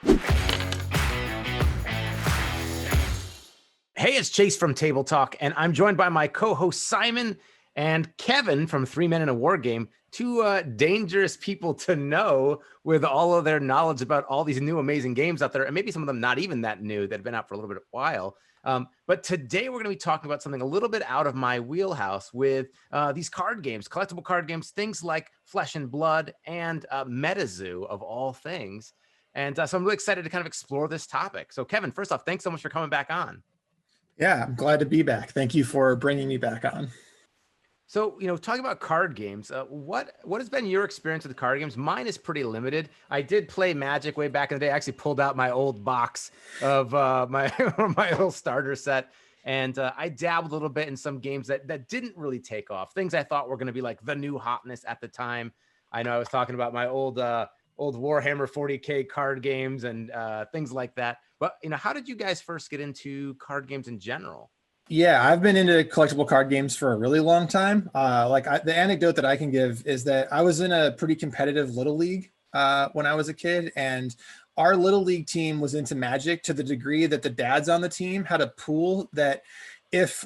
Hey, it's Chase from Table Talk, and I'm joined by my co-host Simon and Kevin from 3 Men in a Wargame, two dangerous people to know with all of their knowledge about all these new amazing games out there, and maybe some of them not even that new that have been out for a little bit of a while. But today we're going to be talking about something a little bit out of my wheelhouse with these card games, collectible card games, things like Flesh and Blood and MetaZoo of all things. And so I'm really excited to kind of explore this topic. So Kevin, first off, thanks so much for coming back on. Yeah, I'm glad to be back. Thank you for bringing me back on. So, talking about card games, what has been your experience with card games? Mine is pretty limited. I did play Magic way back in the day. I actually pulled out my old box of my my old starter set, and I dabbled a little bit in some games that didn't really take off. Things I thought were going to be like the new hotness at the time. I know I was talking about my old Warhammer 40K card games and things like that. But how did you guys first get into card games in general? Yeah, I've been into collectible card games for a really long time. The anecdote that I can give is that I was in a pretty competitive little league when I was a kid, and our little league team was into Magic to the degree that the dads on the team had a pool that if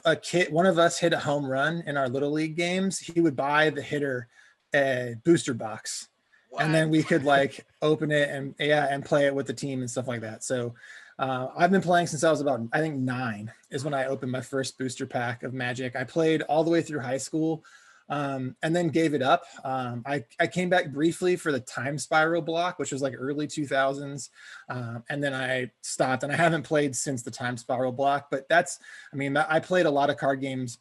one of us hit a home run in our little league games, he would buy the hitter a booster box. What? And then we could like open it and play it with the team and stuff like that. So I've been playing since I was about, I think 9 is when I opened my first booster pack of Magic. I played all the way through high school and then gave it up. I came back briefly for the Time Spiral block, which was like early 2000s. And then I stopped, and I haven't played since the Time Spiral block. But I played a lot of card games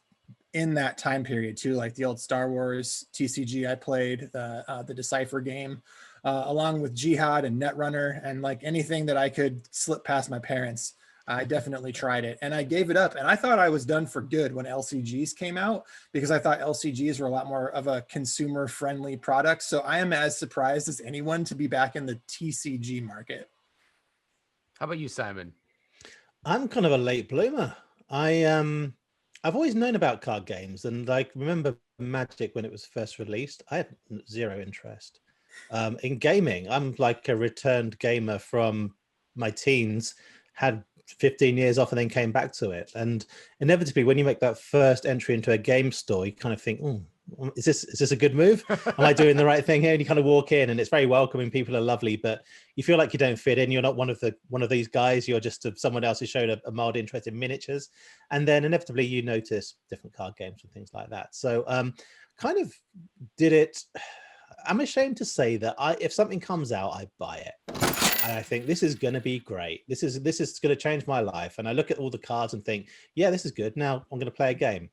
in that time period too, like the old Star Wars TCG. I played the Decipher game. Along with Jihad and Netrunner, and like anything that I could slip past my parents, I definitely tried it, and I gave it up. And I thought I was done for good when LCGs came out, because I thought LCGs were a lot more of a consumer friendly product. So I am as surprised as anyone to be back in the TCG market. How about you, Simon? I'm kind of a late bloomer. I've always known about card games, and I remember Magic when it was first released. I had zero interest. In gaming, I'm like a returned gamer from my teens, had 15 years off and then came back to it. And inevitably, when you make that first entry into a game store, you kind of think, is this a good move? Am I doing the right thing here? And you kind of walk in, and it's very welcoming. People are lovely, but you feel like you don't fit in. You're not one of these guys. You're just someone else who showed a mild interest in miniatures. And then inevitably, you notice different card games and things like that. So kind of did it. I'm ashamed to say that if something comes out, I buy it. And I think this is going to be great. This is going to change my life. And I look at all the cards and think, yeah, this is good. Now I'm going to play a game.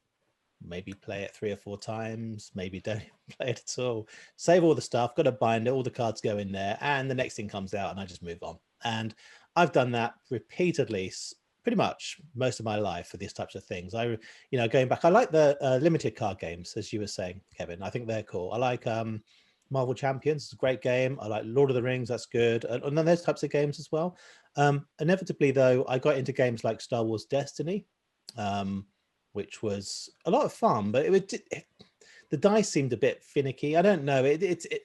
Maybe play it 3 or 4 times. Maybe don't play it at all. Save all the stuff. Got to bind it. All the cards go in there. And the next thing comes out and I just move on. And I've done that repeatedly, pretty much most of my life for these types of things. Going back, I like the limited card games, as you were saying, Kevin. I think they're cool. I like Marvel Champions, it's a great game. I like Lord of the Rings, that's good. And then those types of games as well. Inevitably, though, I got into games like Star Wars Destiny, which was a lot of fun, but the dice seemed a bit finicky. I don't know.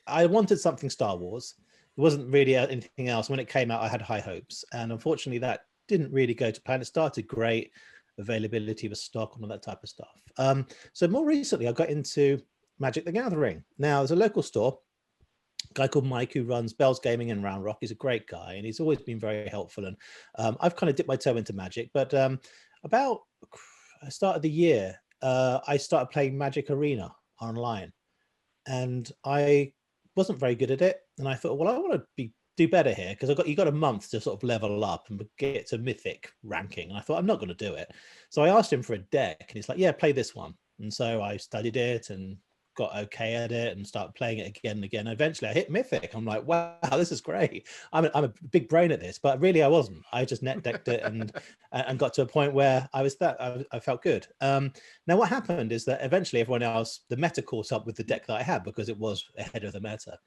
I wanted something Star Wars. It wasn't really anything else. When it came out, I had high hopes. And unfortunately, that didn't really go to plan. It started great. Availability of stock and all that type of stuff. So more recently, I got into Magic the Gathering. Now, there's a local store, a guy called Mike who runs Bell's Gaming in Round Rock. He's a great guy, and he's always been very helpful. And I've kind of dipped my toe into Magic, but about the start of the year, I started playing Magic Arena online, and I wasn't very good at it. And I thought, well, I want to do better here, because you got a month to sort of level up and get to Mythic ranking. And I thought, I'm not going to do it. So I asked him for a deck, and he's like, yeah, play this one. And so I studied it and got okay at it and started playing it again and again. Eventually I hit Mythic. I'm like, wow, this is great. I'm a big brain at this, but really I wasn't. I just net decked it and got to a point where I felt good. Now what happened is that eventually everyone else, the meta caught up with the deck that I had, because it was ahead of the meta.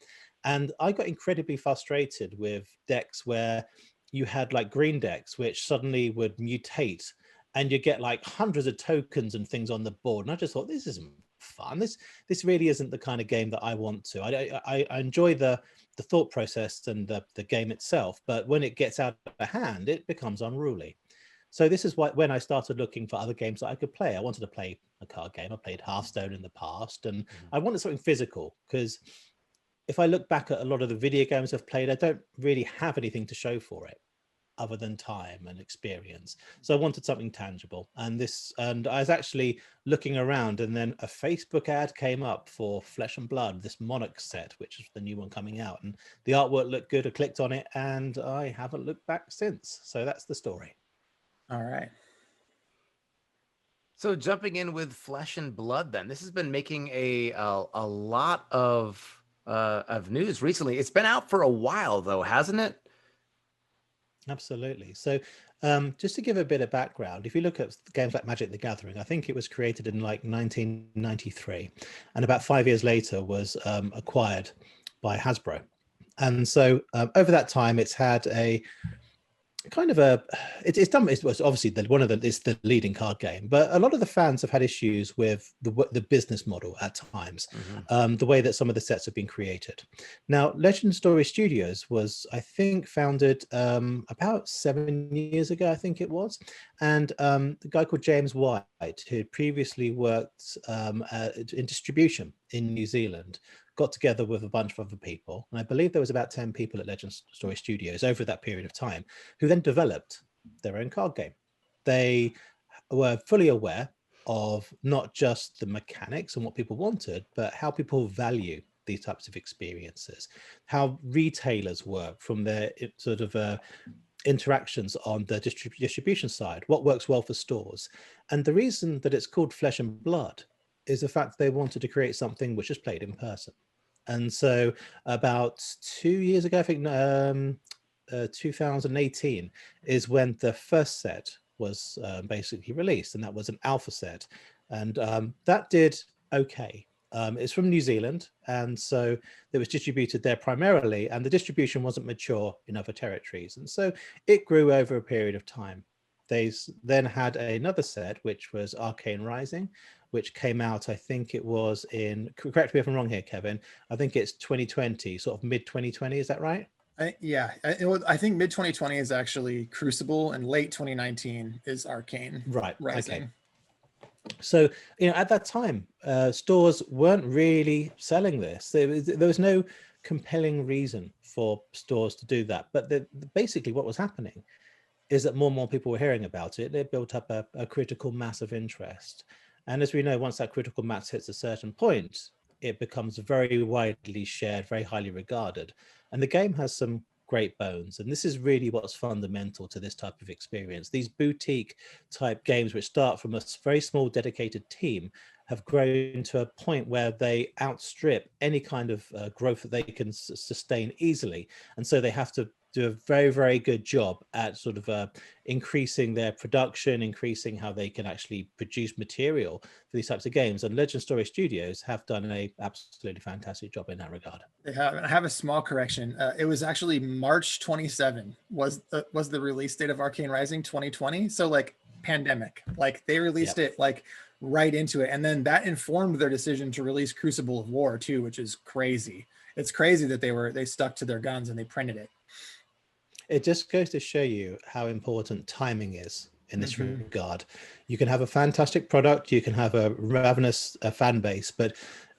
And I got incredibly frustrated with decks where you had like green decks, which suddenly would mutate and you get like hundreds of tokens and things on the board. And I just thought, this isn't fun. This really isn't the kind of game that I want to. I enjoy the thought process and the game itself, but when it gets out of hand, it becomes unruly. So this is why when I started looking for other games that I could play, I wanted to play a card game. I played Hearthstone in the past, and I wanted something physical, because if I look back at a lot of the video games I've played, I don't really have anything to show for it other than time and experience. So I wanted something tangible. And I was actually looking around, and then a Facebook ad came up for Flesh and Blood, this Monarch set, which is the new one coming out. And the artwork looked good. I clicked on it, and I haven't looked back since. So that's the story. All right. So jumping in with Flesh and Blood, then this has been making a lot of news recently. It's been out for a while, though, hasn't it? Absolutely. So just to give a bit of background, if you look at games like Magic the Gathering, I think it was created in like 1993, and about 5 years later was acquired by Hasbro. And so over that time, it's had a kind of it's obviously it's the leading card game, but a lot of the fans have had issues with the business model at times, the way that some of the sets have been created. Now, Legend Story Studios was, I think, founded about 7 years ago, I think it was, and the guy called James White, who had previously worked in distribution in New Zealand, got together with a bunch of other people, and I believe there was about 10 people at Legend Story Studios over that period of time, who then developed their own card game. They were fully aware of not just the mechanics and what people wanted, but how people value these types of experiences, how retailers work from their sort of interactions on the distribution side, what works well for stores. And the reason that it's called Flesh and Blood is the fact they wanted to create something which is played in person. And so about 2 years ago, I think 2018 is when the first set was basically released, and that was an alpha set. And that did okay. It's from New Zealand, and so it was distributed there primarily, and the distribution wasn't mature in other territories. And so it grew over a period of time. They then had another set, which was Arcane Rising, which came out, I think it was in, correct me if I'm wrong here, Kevin, I think it's 2020, sort of mid 2020, is that right? I think mid 2020 is actually Crucible, and late 2019 is Arcane Rising. Okay. So, at that time, stores weren't really selling this. There was no compelling reason for stores to do that. But basically what was happening is that more and more people were hearing about it. They built up a critical mass of interest. And as we know, once that critical mass hits a certain point, it becomes very widely shared, very highly regarded. And the game has some great bones. And this is really what's fundamental to this type of experience. These boutique type games, which start from a very small dedicated team, have grown to a point where they outstrip any kind of growth that they can sustain easily. And so they have to do a very, very good job at sort of increasing their production, increasing how they can actually produce material for these types of games. And Legend Story Studios have done an absolutely fantastic job in that regard. They have. I have a small correction. It was actually March 27 was the release date of Arcane Rising 2020. So like pandemic, like they released it like right into it. And then that informed their decision to release Crucible of War too, which is crazy. It's crazy that they stuck to their guns and they printed it. It just goes to show you how important timing is in this regard. You can have a fantastic product, you can have a ravenous fan base, but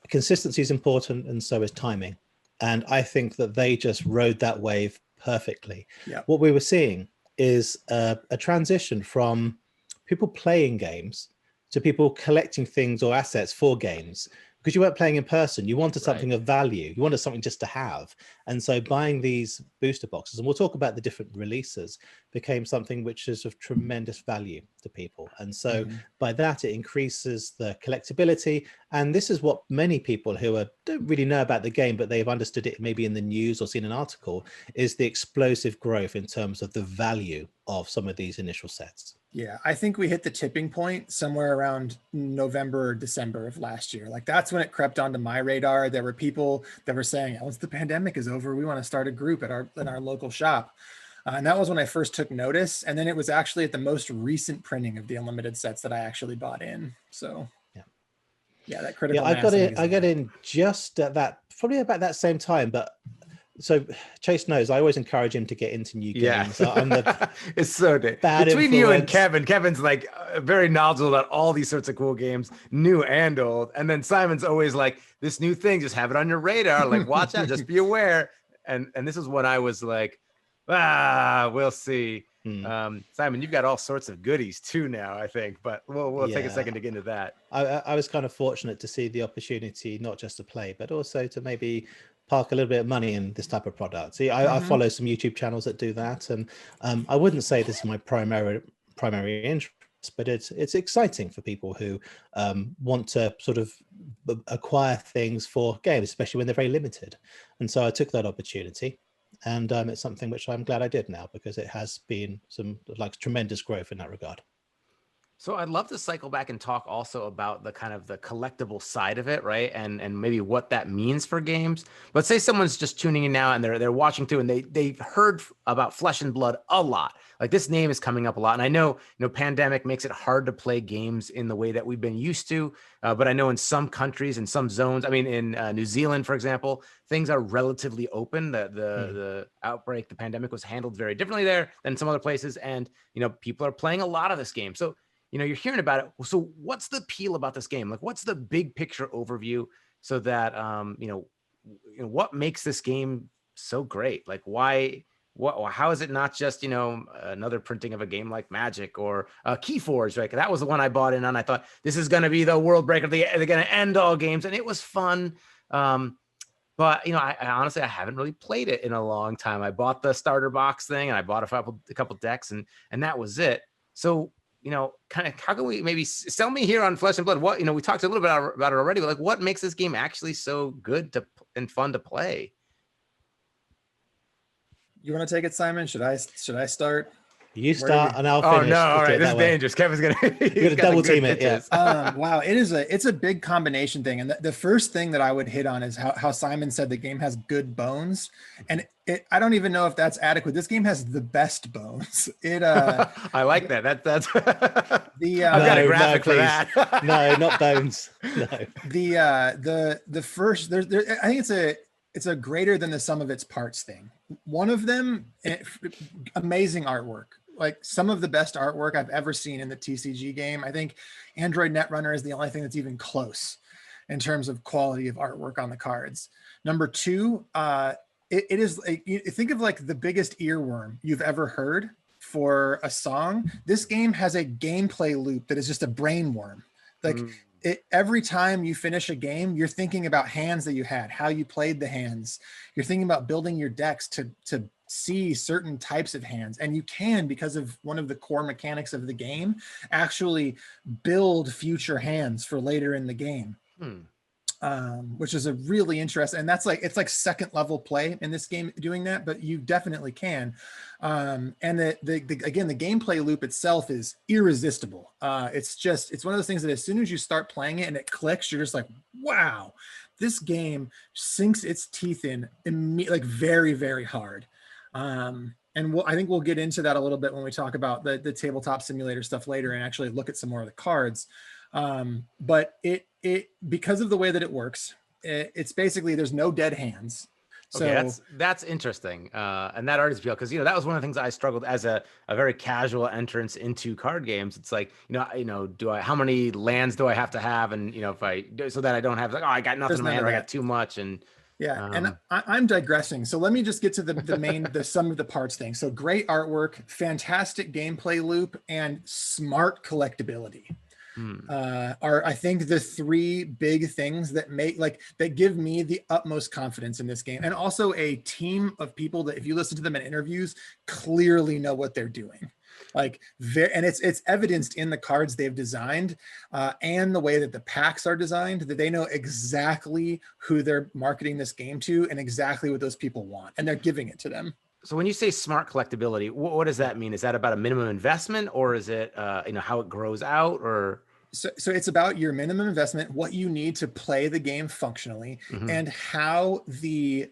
consistency is important, and so is timing. And I think that they just rode that wave perfectly. Yeah. What we were seeing is a transition from people playing games to people collecting things or assets for games. Because you weren't playing in person, you wanted something of value, you wanted something just to have. And so buying these booster boxes, and we'll talk about the different releases, became something which is of tremendous value to people. And so by that, it increases the collectability. And this is what many people who don't really know about the game, but they've understood it maybe in the news or seen an article, is the explosive growth in terms of the value of some of these initial sets. Yeah, I think we hit the tipping point somewhere around November or December of last year. Like that's when it crept onto my radar. There were people that were saying, once the pandemic is over, we want to start a group at our local shop. And that was when I first took notice. And then it was actually at the most recent printing of the unlimited sets that I actually bought in. So, yeah. Yeah, that critical I mass got in. thing I is got there. in just at that, probably about that same time. But so Chase knows I always encourage him to get into new Yeah, games. I'm the it's so bad between you and influence. Kevin's like very knowledgeable about all these sorts of cool games, new and old. And then Simon's always like, this new thing, just have it on your radar. Like, watch out, just be aware. And this is when I was like, we'll see. Simon, you've got all sorts of goodies too now, I think, but we'll take a second to get into that. I was kind of fortunate to see the opportunity not just to play, but also to maybe park a little bit of money in this type of product. See, I follow some YouTube channels that do that, and I wouldn't say this is my primary interest, but it's exciting for people who want to sort of acquire things for games, especially when they're very limited. And so I took that opportunity. And it's something which I'm glad I did now, because it has been some like tremendous growth in that regard. So I'd love to cycle back and talk also about the kind of the collectible side of it, right? And maybe what that means for games. But say someone's just tuning in now and they're watching through and they've heard about Flesh and Blood a lot. Like this name is coming up a lot. And I know, pandemic makes it hard to play games in the way that we've been used to. But I know in some countries, in some zones, I mean, in New Zealand, for example, things are relatively open. The outbreak, the pandemic was handled very differently there than some other places. And, people are playing a lot of this game. So you're hearing about it. So what's the appeal about this game? Like, what's the big picture overview so that, what makes this game so great? Like how is it not just, another printing of a game like Magic or Keyforge, right? That was the one I bought in on. I thought this is going to be the world breaker. They're going to end all games. And it was fun. But, I honestly, I haven't really played it in a long time. I bought the starter box thing and I bought a couple decks and that was it. So, kind of how can we maybe sell me here on Flesh and Blood? What, we talked a little bit about it already, but like what makes this game actually so good and fun to play? You want to take it, Simon? Should I start? You start and I'll finish. Oh no! All right, this is dangerous. Kevin's gonna double team it. Yeah. Wow, it's a big combination thing, and the first thing that I would hit on is how Simon said the game has good bones, and I don't even know if that's adequate. This game has the best bones. I like that. That's the I've got a graphic for that. No, not bones. No. The first I think it's a greater than the sum of its parts thing. One of them, amazing artwork. Like some of the best artwork I've ever seen in the TCG game. I think Android Netrunner is the only thing that's even close in terms of quality of artwork on the cards. Number two, it is think of like the biggest earworm you've ever heard for a song. This game has a gameplay loop that is just a brain worm. Like every time you finish a game, you're thinking about hands that you had, how you played the hands. You're thinking about building your decks to see certain types of hands, and you can, because of one of the core mechanics of the game, actually build future hands for later in the game. Which is a really interesting, and it's like second level play in this game doing that, but you definitely can. And again, the gameplay loop itself is irresistible. It's one of those things that as soon as you start playing it and it clicks, you're just like, wow, this game sinks its teeth in like very, very hard. And I think we'll get into that a little bit when we talk about the tabletop simulator stuff later and actually look at some more of the cards. But it because of the way that it works, it's basically there's no dead hands. So okay, that's interesting. And that artist appeal, because that was one of the things I struggled as a very casual entrance into card games. It's like, how many lands do I have to have? And if I so that I don't have like, I got nothing in my hand, or I got too much. And and I'm digressing. So let me just get to the sum of the parts thing. So great artwork, fantastic gameplay loop, and smart collectability. Are I think the three big things that that give me the utmost confidence in this game, and also a team of people that if you listen to them in interviews clearly know what they're doing. And it's evidenced in the cards they've designed and the way that the packs are designed, that they know exactly who they're marketing this game to and exactly what those people want, and they're giving it to them. So when you say smart collectability, what does that mean? Is that about a minimum investment, or is it how it grows out, or? So it's about your minimum investment, what you need to play the game functionally, and how the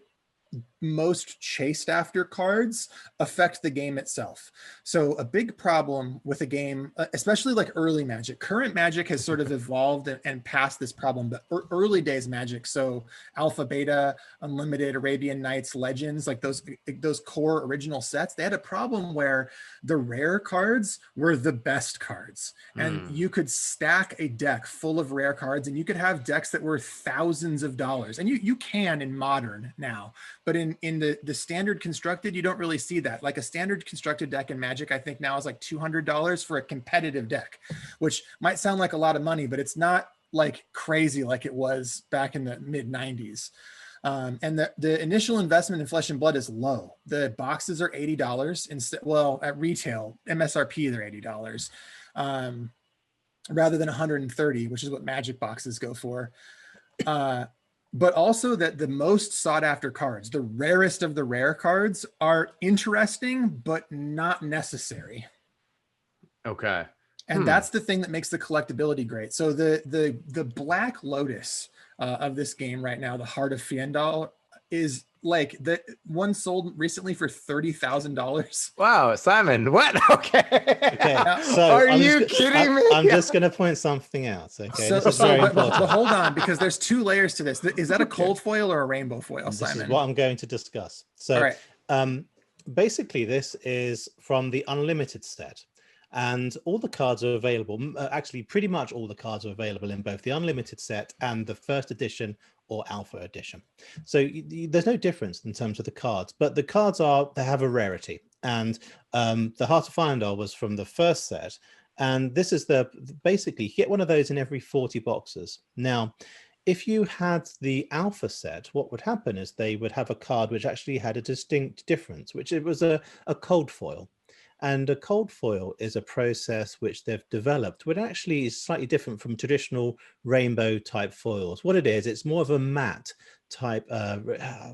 most chased after cards affect the game itself. So a big problem with a game, especially like early Magic, current Magic has sort of evolved and passed this problem, but early days Magic, so Alpha, Beta, Unlimited, Arabian Nights, Legends, like those core original sets, they had a problem where the rare cards were the best cards. And you could stack a deck full of rare cards and you could have decks that were thousands of dollars. And you can in Modern now, but in the standard constructed, you don't really see that. Like a standard constructed deck in Magic, I think now is like $200 for a competitive deck, which might sound like a lot of money, but it's not like crazy like it was back in the mid 90s. And the initial investment in Flesh and Blood is low. The boxes are $80 instead. Well, at retail, MSRP, they're $80 rather than $130, which is what Magic boxes go for. But also that the most sought after cards, the rarest of the rare cards, are interesting, but not necessary. Okay. And that's the thing that makes the collectability great. So the Black Lotus of this game right now, the Heart of Fiendal, is like the one sold recently for $30,000. Wow, Simon, what? Okay. So are you kidding me? I'm just going to point something out. Okay, so, this is very important. But hold on, because there's two layers to this. Is that a cold foil or a rainbow foil, Simon? This is what I'm going to discuss. So, basically, this is from the Unlimited set. And all the cards are available. Actually, pretty much all the cards are available in both the Unlimited set and the first edition or Alpha edition. So there's no difference in terms of the cards, but the cards they have a rarity. And the Heart of Fiendal was from the first set. And this is basically, you get one of those in every 40 boxes. Now, if you had the Alpha set, what would happen is they would have a card which actually had a distinct difference, which it was a cold foil. And a cold foil is a process which they've developed, which actually is slightly different from traditional rainbow type foils. What it is, it's more of a matte type. I've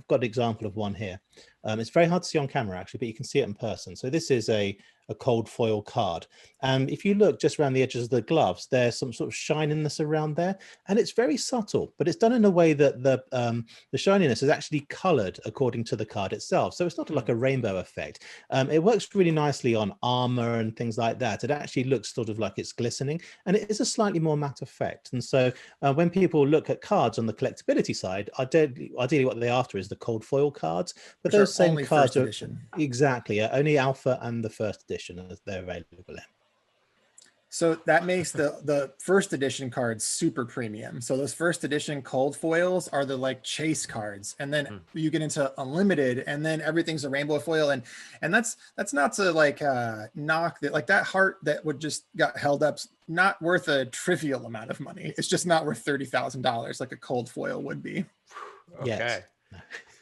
got an example of one here. It's very hard to see on camera actually, but you can see it in person. So this is a cold foil card. And if you look just around the edges of the gloves, there's some sort of shininess around there, and it's very subtle, but it's done in a way that the shininess is actually colored according to the card itself. So it's not like a rainbow effect. It works really nicely on armor and things like that. It actually looks sort of like it's glistening, and it is a slightly more matte effect. And so when people look at cards on the collectability side, ideally what they're after is the cold foil cards, but those same cards are exactly only Alpha and the first edition as they're available in. So that makes the first edition cards super premium. So those first edition cold foils are the like chase cards, and then you get into Unlimited, and then everything's a rainbow foil, and that's not to like knock that, like that heart that would just got held up's not worth a trivial amount of money. It's just not worth $30,000 like a cold foil would be. Okay. Yes.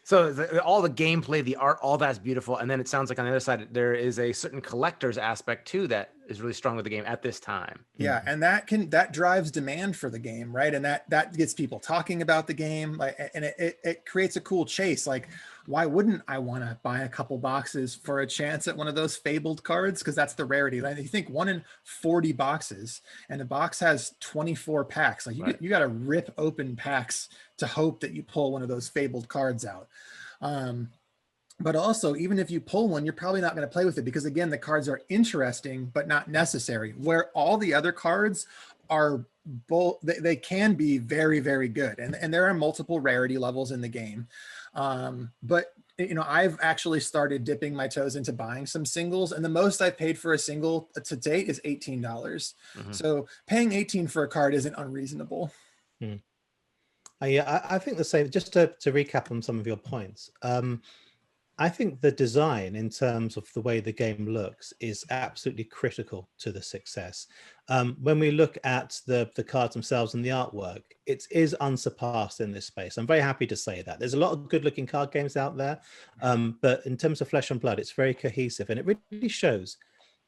So all the gameplay, the art, all that's beautiful. And then it sounds like on the other side, there is a certain collector's aspect too that is really strong with the game at this time. Yeah, and that drives demand for the game, right? And that gets people talking about the game, like, and it creates a cool chase. Like, why wouldn't I want to buy a couple boxes for a chance at one of those fabled cards? Because that's the rarity. Like, you think 1 in 40 boxes, and a box has 24 packs. Like you got to rip open packs to hope that you pull one of those fabled cards out. But also, even if you pull one, you're probably not going to play with it because, again, the cards are interesting, but not necessary. Where all the other cards are both, they can be very, very good. And there are multiple rarity levels in the game. But, you know, I've actually started dipping my toes into buying some singles, and the most I've paid for a single to date is $18. So paying $18 for a card isn't unreasonable. Yeah, I think the same. Just to recap on some of your points. I think the design in terms of the way the game looks is absolutely critical to the success. When we look at the cards themselves and the artwork, it is unsurpassed in this space. I'm very happy to say that. There's a lot of good looking card games out there, but in terms of Flesh and Blood, it's very cohesive, and it really shows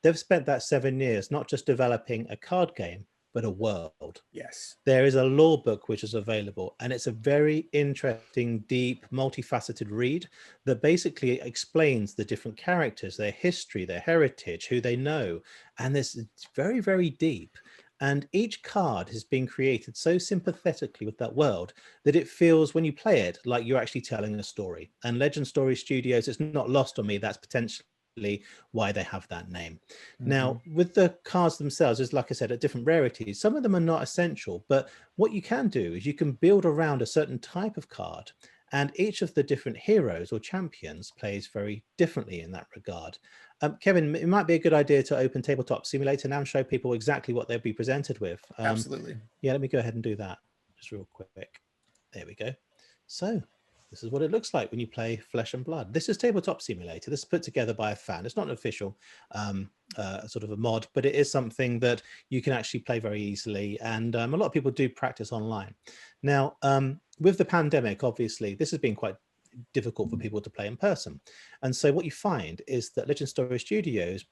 they've spent that 7 years not just developing a card game, but a world. Yes. There is a lore book which is available, and it's a very interesting, deep, multifaceted read that basically explains the different characters, their history, their heritage, who they know. And it's very, very deep. And each card has been created so sympathetically with that world that it feels, when you play it, like you're actually telling a story. And Legend Story Studios, it's not lost on me, that's potentially why they have that name. Now, with the cards themselves, is like I said, at different rarities, some of them are not essential, but what you can do is you can build around a certain type of card, and each of the different heroes or champions plays very differently in that regard. Kevin, it might be a good idea to open Tabletop Simulator now and show people exactly what they'll be presented with. Absolutely. Yeah, let me go ahead and do that just real quick. There we go. So this is what it looks like when you play Flesh and Blood. This is Tabletop Simulator. This is put together by a fan. It's not an official sort of a mod, but it is something that you can actually play very easily. And a lot of people do practice online. Now, with the pandemic, obviously, this has been quite difficult for people to play in person. And so what you find is that Legend Story Studios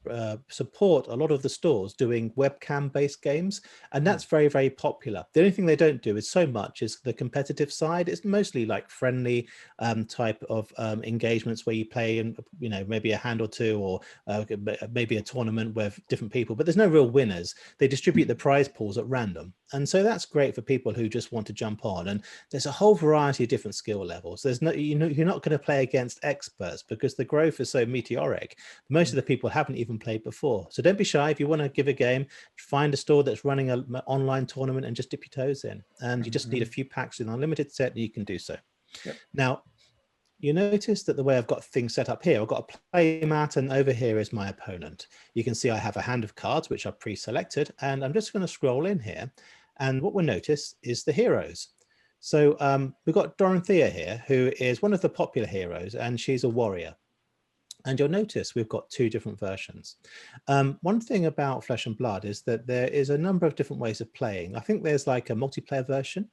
support a lot of the stores doing webcam-based games, and that's very, very popular. The only thing they don't do is so much is the competitive side. It's mostly like friendly type of engagements where you play in, you know, maybe a hand or two, or maybe a tournament with different people, but there's no real winners. They distribute the prize pools at random. And so that's great for people who just want to jump on. And there's a whole variety of different skill levels. There's no, you know, you're not going to play against experts because the growth is so meteoric. Most of the people haven't even played before. So don't be shy. If you want to give a game, find a store that's running an online tournament and just dip your toes in. And you just need a few packs in an unlimited set, and you can do so. Yep. Now, you notice that the way I've got things set up here, I've got a play mat, and over here is my opponent. You can see I have a hand of cards, which are pre-selected, and I'm just going to scroll in here. And what we'll notice is the heroes. So we've got Dorothea here, who is one of the popular heroes, and she's a warrior. And you'll notice we've got two different versions. One thing about Flesh and Blood is that there is a number of different ways of playing. I think there's like a multiplayer version.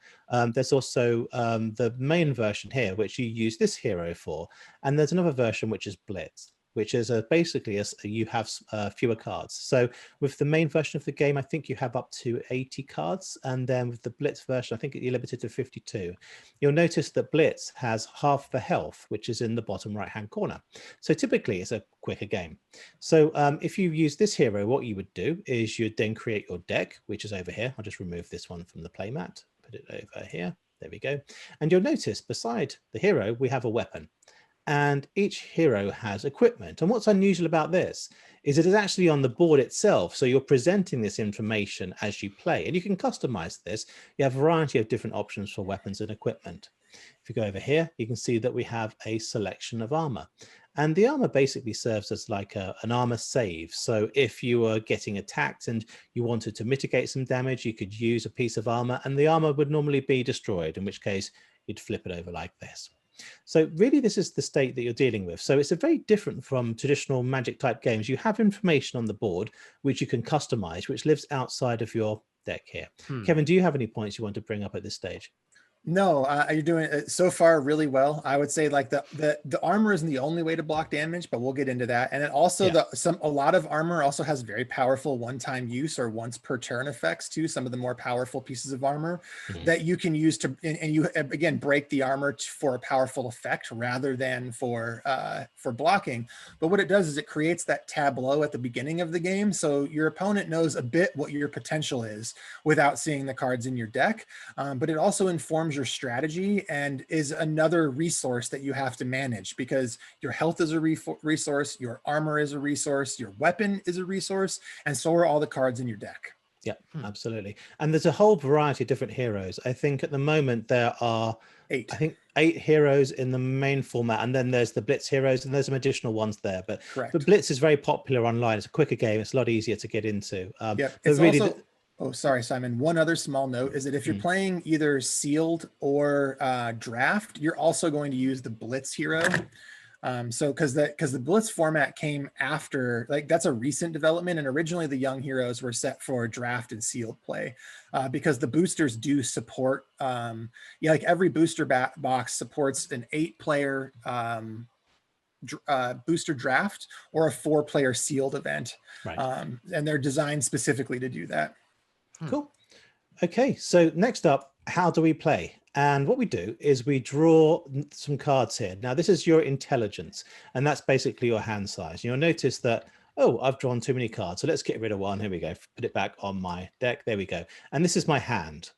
There's also the main version here, which you use this hero for. And there's another version, which is Blitz, which is basically you have fewer cards. So with the main version of the game, I think you have up to 80 cards. And then with the Blitz version, I think you're limited to 52. You'll notice that Blitz has half the health, which is in the bottom right-hand corner. So typically it's a quicker game. So if you use this hero, what you would do is you'd then create your deck, which is over here. I'll just remove this one from the playmat, put it over here. There we go. And you'll notice beside the hero, we have a weapon. And each hero has equipment. And what's unusual about this is it is actually on the board itself. So you're presenting this information as you play, and you can customize this. You have a variety of different options for weapons and equipment. If you go over here, you can see that we have a selection of armor. And the armor basically serves as like an armor save. So if you were getting attacked and you wanted to mitigate some damage, you could use a piece of armor, and the armor would normally be destroyed, in which case you'd flip it over like this. So really, this is the state that you're dealing with. So it's a very different from traditional Magic type games. You have information on the board, which you can customize, which lives outside of your deck here. Kevin, do you have any points you want to bring up at this stage? No, you're doing it so far really well. I would say like the armor isn't the only way to block damage, but we'll get into that. And then also a lot of armor also has very powerful one-time use or once per turn effects too. Some of the more powerful pieces of armor that you can use to, and you again break the armor for a powerful effect rather than for blocking. But what it does is it creates that tableau at the beginning of the game, so your opponent knows a bit what your potential is without seeing the cards in your deck. But it also informs your strategy and is another resource that you have to manage, because your health is a resource, your armor is a resource, your weapon is a resource, and so are all the cards in your deck. Yeah, absolutely. And there's a whole variety of different heroes. I think at the moment there are 8 heroes in the main format, and then there's the Blitz heroes, and there's some additional ones there. But Blitz is very popular online. It's a quicker game. It's a lot easier to get into. It's really also, oh, sorry, Simon. One other small note is that if you're playing either sealed or draft, you're also going to use the Blitz hero. So because the Blitz format came after, like, that's a recent development, and originally the young heroes were set for draft and sealed play, because the boosters do support, like every booster box supports an 8-player booster draft or a 4-player sealed event, and they're designed specifically to do that. Cool. Okay, so next up, how do we play? And what we do is we draw some cards here. Now, this is your intelligence, and that's basically your hand size. You'll notice that oh, I've drawn too many cards, so let's get rid of one. Here we go. Put it back on my deck. There we go. And this is my hand.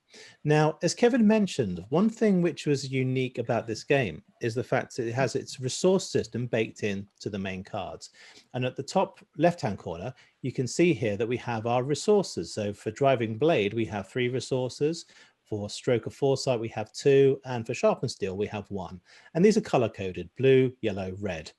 Now, as Kevin mentioned, one thing which was unique about this game is the fact that it has its resource system baked into the main cards. And at the top left-hand corner, you can see here that we have our resources. So for Driving Blade, we have 3 resources. For Stroke of Foresight, we have 2, and for Sharpened Steel, we have 1. And these are color-coded, blue, yellow, red.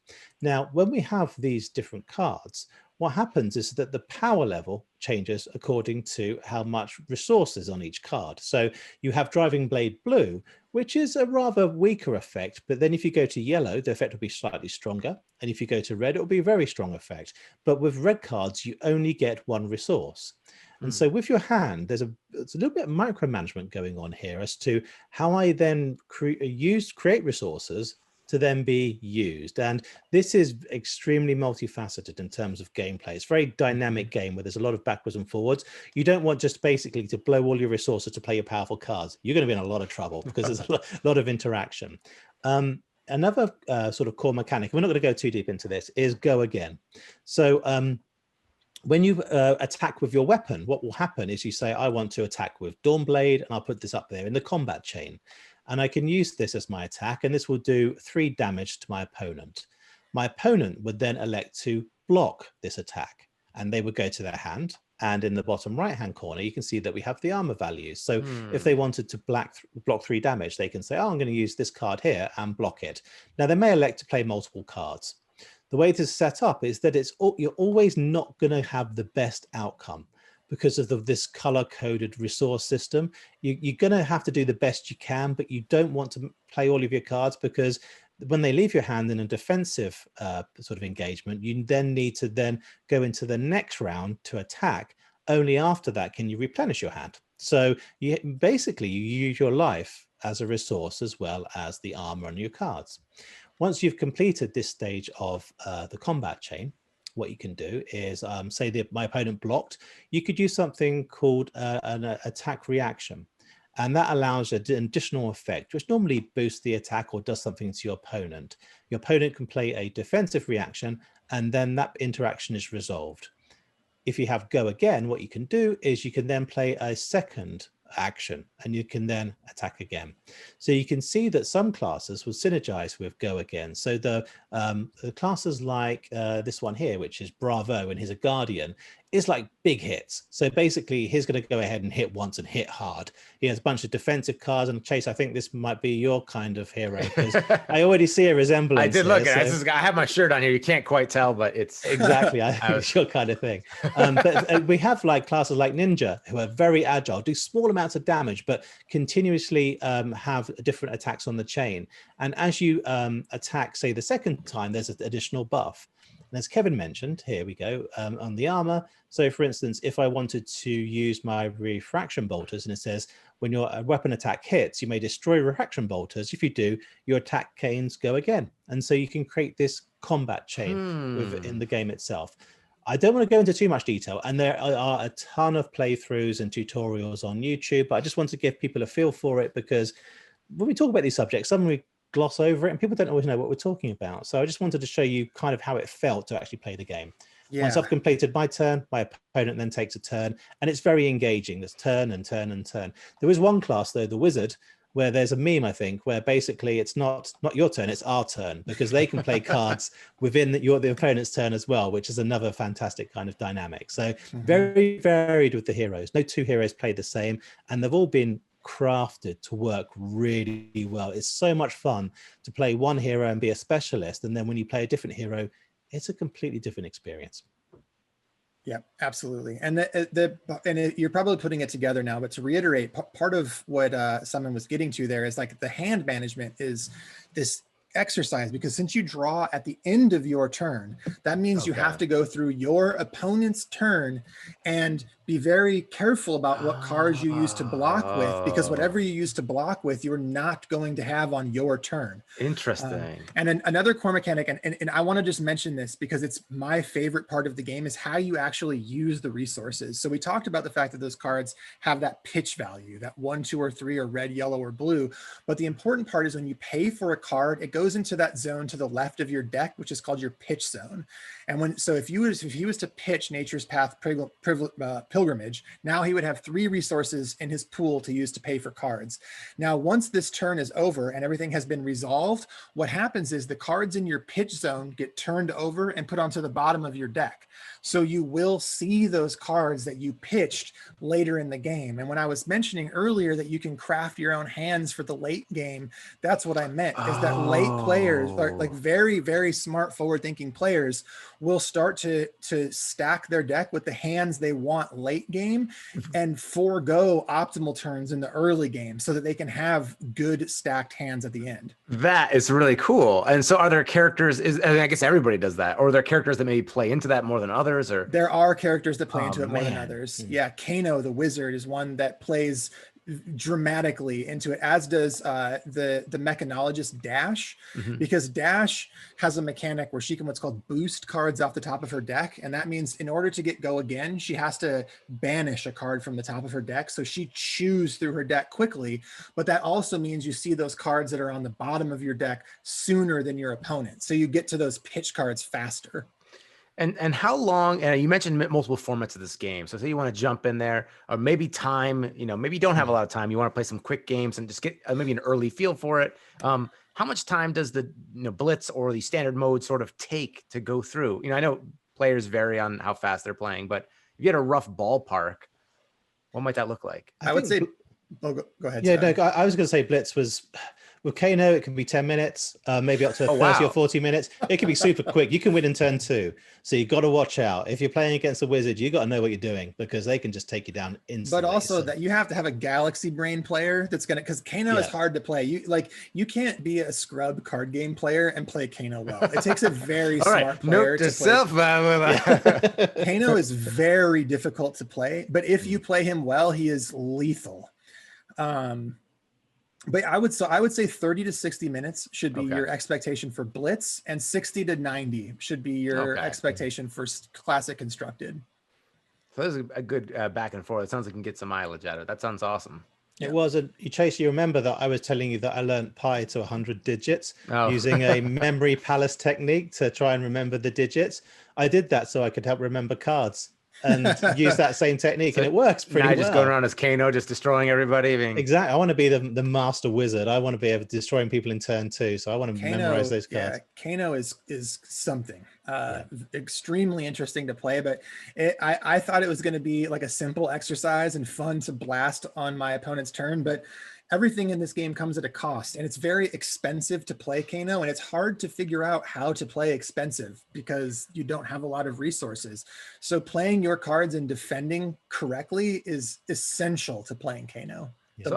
Now, when we have these different cards, what happens is that the power level changes according to how much resources on each card. So you have Driving Blade Blue, which is a rather weaker effect, but then if you go to yellow, the effect will be slightly stronger. And if you go to red, it will be a very strong effect. But with red cards, you only get 1 resource. And so with your hand, it's a little bit of micromanagement going on here as to how I then create resources to then be used. And this is extremely multifaceted in terms of gameplay. It's a very dynamic game where there's a lot of backwards and forwards. You don't want just basically to blow all your resources to play your powerful cards. You're going to be in a lot of trouble because there's a lot of interaction. Another sort of core mechanic, we're not going to go too deep into this, is go again. So when you attack with your weapon, what will happen is you say, I want to attack with Dawnblade, and I'll put this up there in the combat chain. And I can use this as my attack, and this will do 3 damage to my opponent. My opponent would then elect to block this attack, and they would go to their hand. And in the bottom right-hand corner, you can see that we have the armor values. So if they wanted to block 3 damage, they can say, oh, I'm going to use this card here and block it. Now, they may elect to play multiple cards. The way this is set up is that you're always not going to have the best outcome because of this color-coded resource system. You're going to have to do the best you can, but you don't want to play all of your cards because when they leave your hand in a defensive sort of engagement, you then need to then go into the next round to attack. Only after that can you replenish your hand. So you use your life as a resource as well as the armor on your cards. Once you've completed this stage of the combat chain, what you can do is say my opponent blocked, you could use something called an attack reaction. And that allows an additional effect, which normally boosts the attack or does something to your opponent. Your opponent can play a defensive reaction, and then that interaction is resolved. If you have go again, what you can do is you can then play a second action and you can then attack again. So you can see that some classes will synergize with go again. So the classes like this one here, which is Bravo, and he's a Guardian, is like big hits. So basically he's going to go ahead and hit once and hit hard. He has a bunch of defensive cards, and Chase, I think this might be your kind of hero because I already see a resemblance. I did look at it. I have my shirt on here. You can't quite tell, but it's exactly it's your kind of thing. But we have like classes like Ninja who are very agile, do small amounts of damage, but continuously have different attacks on the chain. And as you attack, say the second time, there's an additional buff. And as Kevin mentioned, here we go on the armor. So for instance, if I wanted to use my refraction bolters, and it says, when your weapon attack hits, you may destroy refraction bolters. If you do, your attack canes go again. And so you can create this combat chain within the game itself. I don't want to go into too much detail, and there are a ton of playthroughs and tutorials on YouTube, but I just want to give people a feel for it because when we talk about these subjects, suddenly we gloss over it and people don't always know what we're talking about. So I just wanted to show you kind of how it felt to actually play the game. Yeah. Once I've completed my turn, my opponent then takes a turn, and it's very engaging. There's turn and turn and turn. There is one class though, the Wizard, where there's a meme, I think, where basically it's not your turn, it's our turn, because they can play cards within the opponent's turn as well, which is another fantastic kind of dynamic. So very varied with the heroes. No 2 heroes play the same, and they've all been crafted to work really well. It's so much fun to play one hero and be a specialist, and then when you play a different hero, it's a completely different experience. Yeah, absolutely. And you're probably putting it together now, but to reiterate, part of what Simon was getting to there is like the hand management is this exercise, because since you draw at the end of your turn, that means you have to go through your opponent's turn and be very careful about what cards you use to block with, because whatever you use to block with, you're not going to have on your turn. Interesting. And then another core mechanic, and I want to just mention this because it's my favorite part of the game, is how you actually use the resources. So we talked about the fact that those cards have that pitch value, that 1, 2, or 3, or red, yellow, or blue. But the important part is when you pay for a card, it goes goes into that zone to the left of your deck, which is called your pitch zone. And if he was to pitch Nature's Path Pilgrimage, now he would have 3 resources in his pool to use to pay for cards. Now, once this turn is over and everything has been resolved, what happens is the cards in your pitch zone get turned over and put onto the bottom of your deck. So you will see those cards that you pitched later in the game. And when I was mentioning earlier that you can craft your own hands for the late game, that's what I meant, is that late players, or like very, very smart forward-thinking players, will start to stack their deck with the hands they want late game and forego optimal turns in the early game so that they can have good stacked hands at the end. That is really cool. And so are there characters, I guess everybody does that, or are there characters that maybe play into that more than others? Or there are characters that play into it more than others. Yeah, Kano the wizard is one that plays dramatically into it, as does the mechanologist Dash, because Dash has a mechanic where she can what's called boost cards off the top of her deck, and that means in order to get go again, she has to banish a card from the top of her deck, so she chews through her deck quickly. But that also means you see those cards that are on the bottom of your deck sooner than your opponent, so you get to those pitch cards faster. And how long, and you mentioned multiple formats of this game. So say you want to jump in there, or maybe time, maybe you don't have a lot of time. You want to play some quick games and just get maybe an early feel for it. How much time does the Blitz or the standard mode sort of take to go through? I know players vary on how fast they're playing, but if you had a rough ballpark, what might that look like? I would say, go ahead. Yeah, no, I was going to say Blitz was... With Kano, it can be 10 minutes, maybe up to 30 or 40 minutes. It can be super quick. You can win in turn 2. So you got to watch out. If you're playing against a wizard, you got to know what you're doing, because they can just take you down instantly. But also that you have to have a galaxy brain player that's going to, because Kano is hard to play. You can't be a scrub card game player and play Kano well. It takes a very smart player to play. Kano is very difficult to play, but if you play him well, he is lethal. But I would say 30 to 60 minutes should be your expectation for Blitz, and 60 to 90 should be your expectation for Classic Constructed. So there's a good back and forth. It sounds like you can get some mileage out of it. That sounds awesome. It was Chase, you remember that I was telling you that I learned pi to 100 digits using a memory palace technique to try and remember the digits. I did that so I could help remember cards and use that same technique, and it works pretty well. Just going around as Kano, just destroying everybody. Exactly. I want to be the master wizard. I want to be able to destroying people in turn 2. So I want to memorize those cards. Yeah, Kano is something extremely interesting to play, but I thought it was going to be like a simple exercise and fun to blast on my opponent's turn, but everything in this game comes at a cost, and it's very expensive to play Kano, and it's hard to figure out how to play expensive because you don't have a lot of resources. So playing your cards and defending correctly is essential to playing Kano. So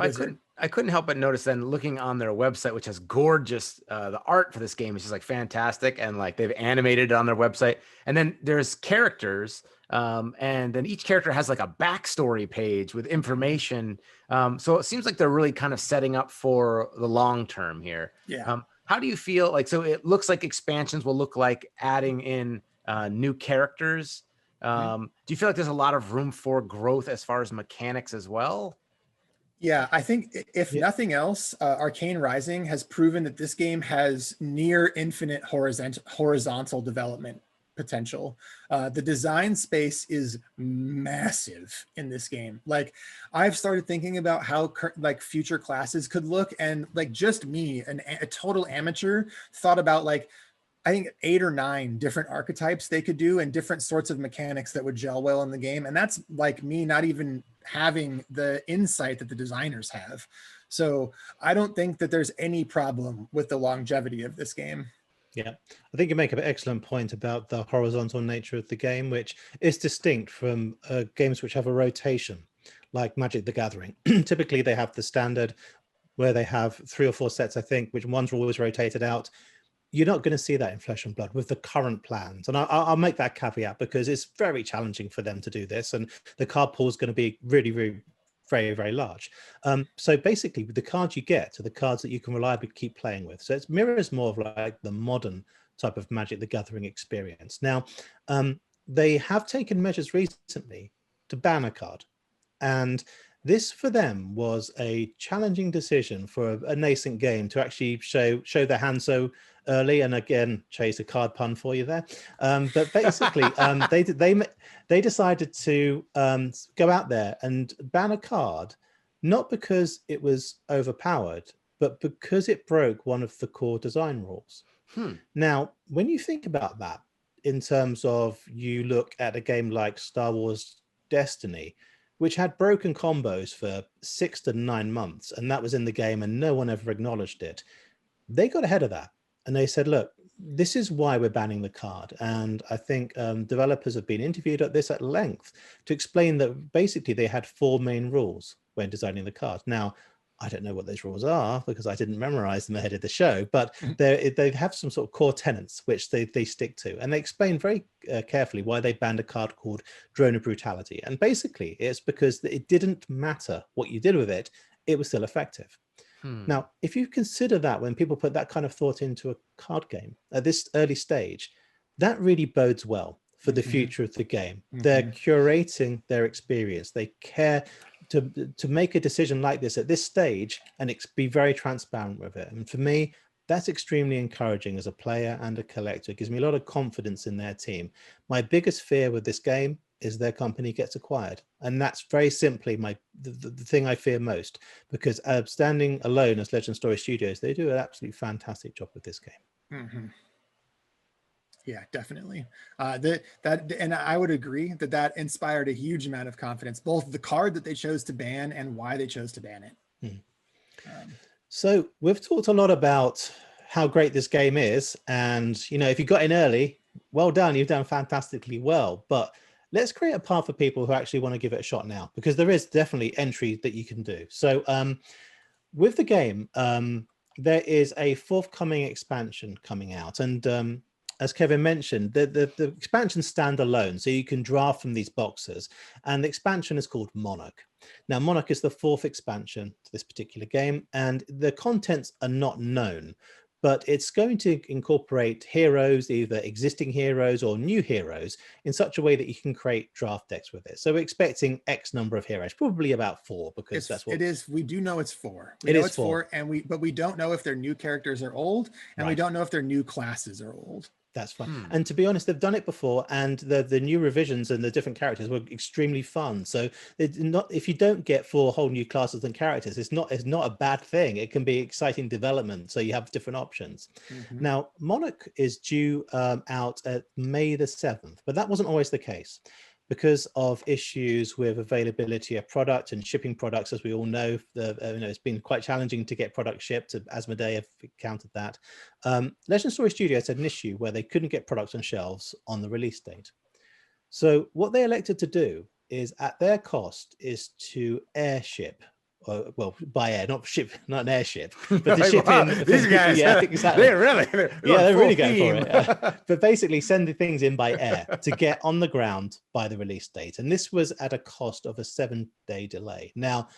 I couldn't help but notice then, looking on their website, which has gorgeous, the art for this game is just like fantastic, and like they've animated it on their website. And then there's characters, and then each character has like a backstory page with information. So it seems like they're really kind of setting up for the long term here. Yeah. How do you feel like? So it looks like expansions will look like adding in new characters. Do you feel like there's a lot of room for growth as far as mechanics as well? Yeah, I think if nothing else, Arcane Rising has proven that this game has near infinite horizontal development potential. The design space is massive in this game. Like, I've started thinking about how like future classes could look, and like just me, a total amateur, thought about like, I think 8 or 9 different archetypes they could do and different sorts of mechanics that would gel well in the game. And that's like me not even having the insight that the designers have. So I don't think that there's any problem with the longevity of this game. Yeah, I think you make an excellent point about the horizontal nature of the game, which is distinct from games which have a rotation, like Magic the Gathering. Typically, they have the standard where they have 3 or 4 sets, I think, which ones are always rotated out. You're not going to see that in Flesh and Blood with the current plans. And I'll make that caveat because it's very challenging for them to do this. And the card pool is going to be really, really very, very large. So basically, the cards you get are the cards that you can reliably keep playing with. So it mirrors more of like the modern type of Magic the Gathering experience. Now, they have taken measures recently to ban a card. And This for them was a challenging decision for a nascent game to actually show their hand so early. And again, Chase, a card pun for you there. But basically, they decided to go out there and ban a card, not because it was overpowered, but because it broke one of the core design rules. Now, when you think about that, in terms of you look at a game like Star Wars Destiny, which had broken combos for 6 to 9 months, and that was in the game and no one ever acknowledged it. They got ahead of that and they said, look, this is why we're banning the card. And I think developers have been interviewed at this at length to explain that basically they had 4 main rules when designing the card. Now, I don't know what those rules are because I didn't memorize them ahead of the show, but they have some sort of core tenets which they stick to. And they explain very carefully why they banned a card called Drone of Brutality. And basically it's because it didn't matter what you did with it, it was still effective. Now, if you consider that when people put that kind of thought into a card game at this early stage, that really bodes well for the future of the game. They're curating their experience. They care to make a decision like this at this stage and be very transparent with it. And for me, that's extremely encouraging as a player and a collector. It gives me a lot of confidence in their team. My biggest fear with this game is their company gets acquired. And that's very simply the thing I fear most, because standing alone as Legend Story Studios, they do an absolutely fantastic job with this game. Yeah, definitely. And I would agree that inspired a huge amount of confidence, both the card that they chose to ban and why they chose to ban it. So we've talked a lot about how great this game is. And, you know, if you got in early, well done, you've done fantastically well. But let's create a path for people who actually want to give it a shot now, because there is definitely entry that you can do. So with the game, there is a forthcoming expansion coming out. And as Kevin mentioned, the expansions stand alone, so you can draft from these boxes. And the expansion is called Monarch. Now, Monarch is the 4th expansion to this particular game, and the contents are not known, but it's going to incorporate heroes, either existing heroes or new heroes, in such a way that you can create draft decks with it. So we're expecting X number of heroes, probably about 4, because that's what it is. We do know it's 4. We know it's 4, but we don't know if they're new characters or old, and we don't know if their new classes are old. That's fine. And to be honest, they've done it before, and the new revisions and the different characters were extremely fun. So it's not, if you don't get 4 whole new classes and characters, it's not a bad thing. It can be exciting development. So you have different options. Now, Monarch is due out at May the 7th, but that wasn't always the case. Because of issues with availability of product and shipping products, as we all know, it's been quite challenging to get products shipped. Asmodee have encountered that. Legend Story Studios had an issue where they couldn't get products on shelves on the release date. So what they elected to do is, at their cost, is to airship. Well, by air, not an airship, but to ship in. These guys, yeah, exactly. they're really going for it. But basically, send the things in by air to get on the ground by the release date, and this was at a cost of a 7-day delay. Now,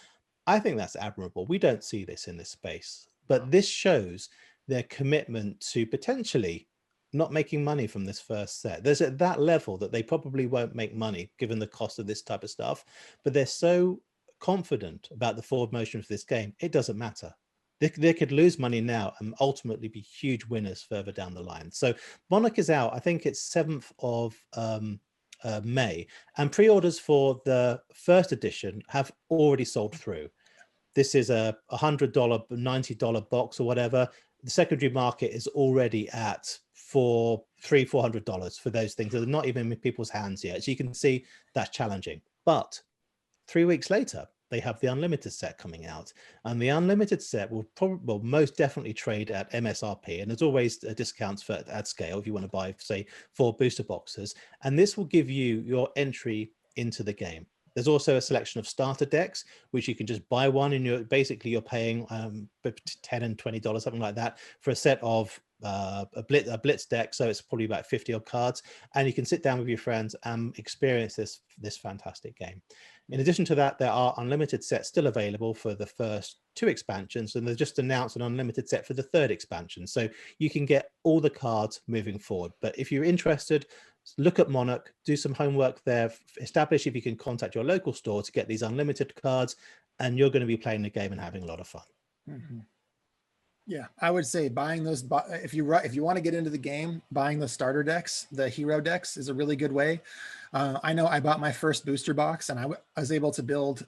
I think that's admirable. We don't see this in this space, but this shows their commitment to potentially not making money from this first set. There's at that level that they probably won't make money given the cost of this type of stuff, but they're so confident about the forward motion for this game, it doesn't matter. They could lose money now and ultimately be huge winners further down the line. So Monarch is out, I think it's 7th of May, and pre-orders for the first edition have already sold through. This is a $100, $90 box or whatever. The secondary market is already at $400 for those things. They're not even in people's hands yet. So you can see that's challenging. But 3 weeks later, they have the Unlimited set coming out, and the Unlimited set will most definitely trade at MSRP, and there's always discounts for at scale if you want to buy, say, 4 booster boxes, and this will give you your entry into the game. There's also a selection of starter decks, which you can just buy one, and you're paying $10 and $20, something like that, for a set of a blitz deck. So it's probably about 50 odd cards, and you can sit down with your friends and experience this fantastic game. In addition to that, there are unlimited sets still available for the first 2 expansions, and they've just announced an unlimited set for the 3rd expansion. So you can get all the cards moving forward. But if you're interested, look at Monarch, do some homework there, establish if you can contact your local store to get these unlimited cards, and you're going to be playing the game and having a lot of fun. Mm-hmm. Yeah, I would say buying those, if you want to get into the game, buying the starter decks, the hero decks, is a really good way. I know I bought my first booster box, and I was able to build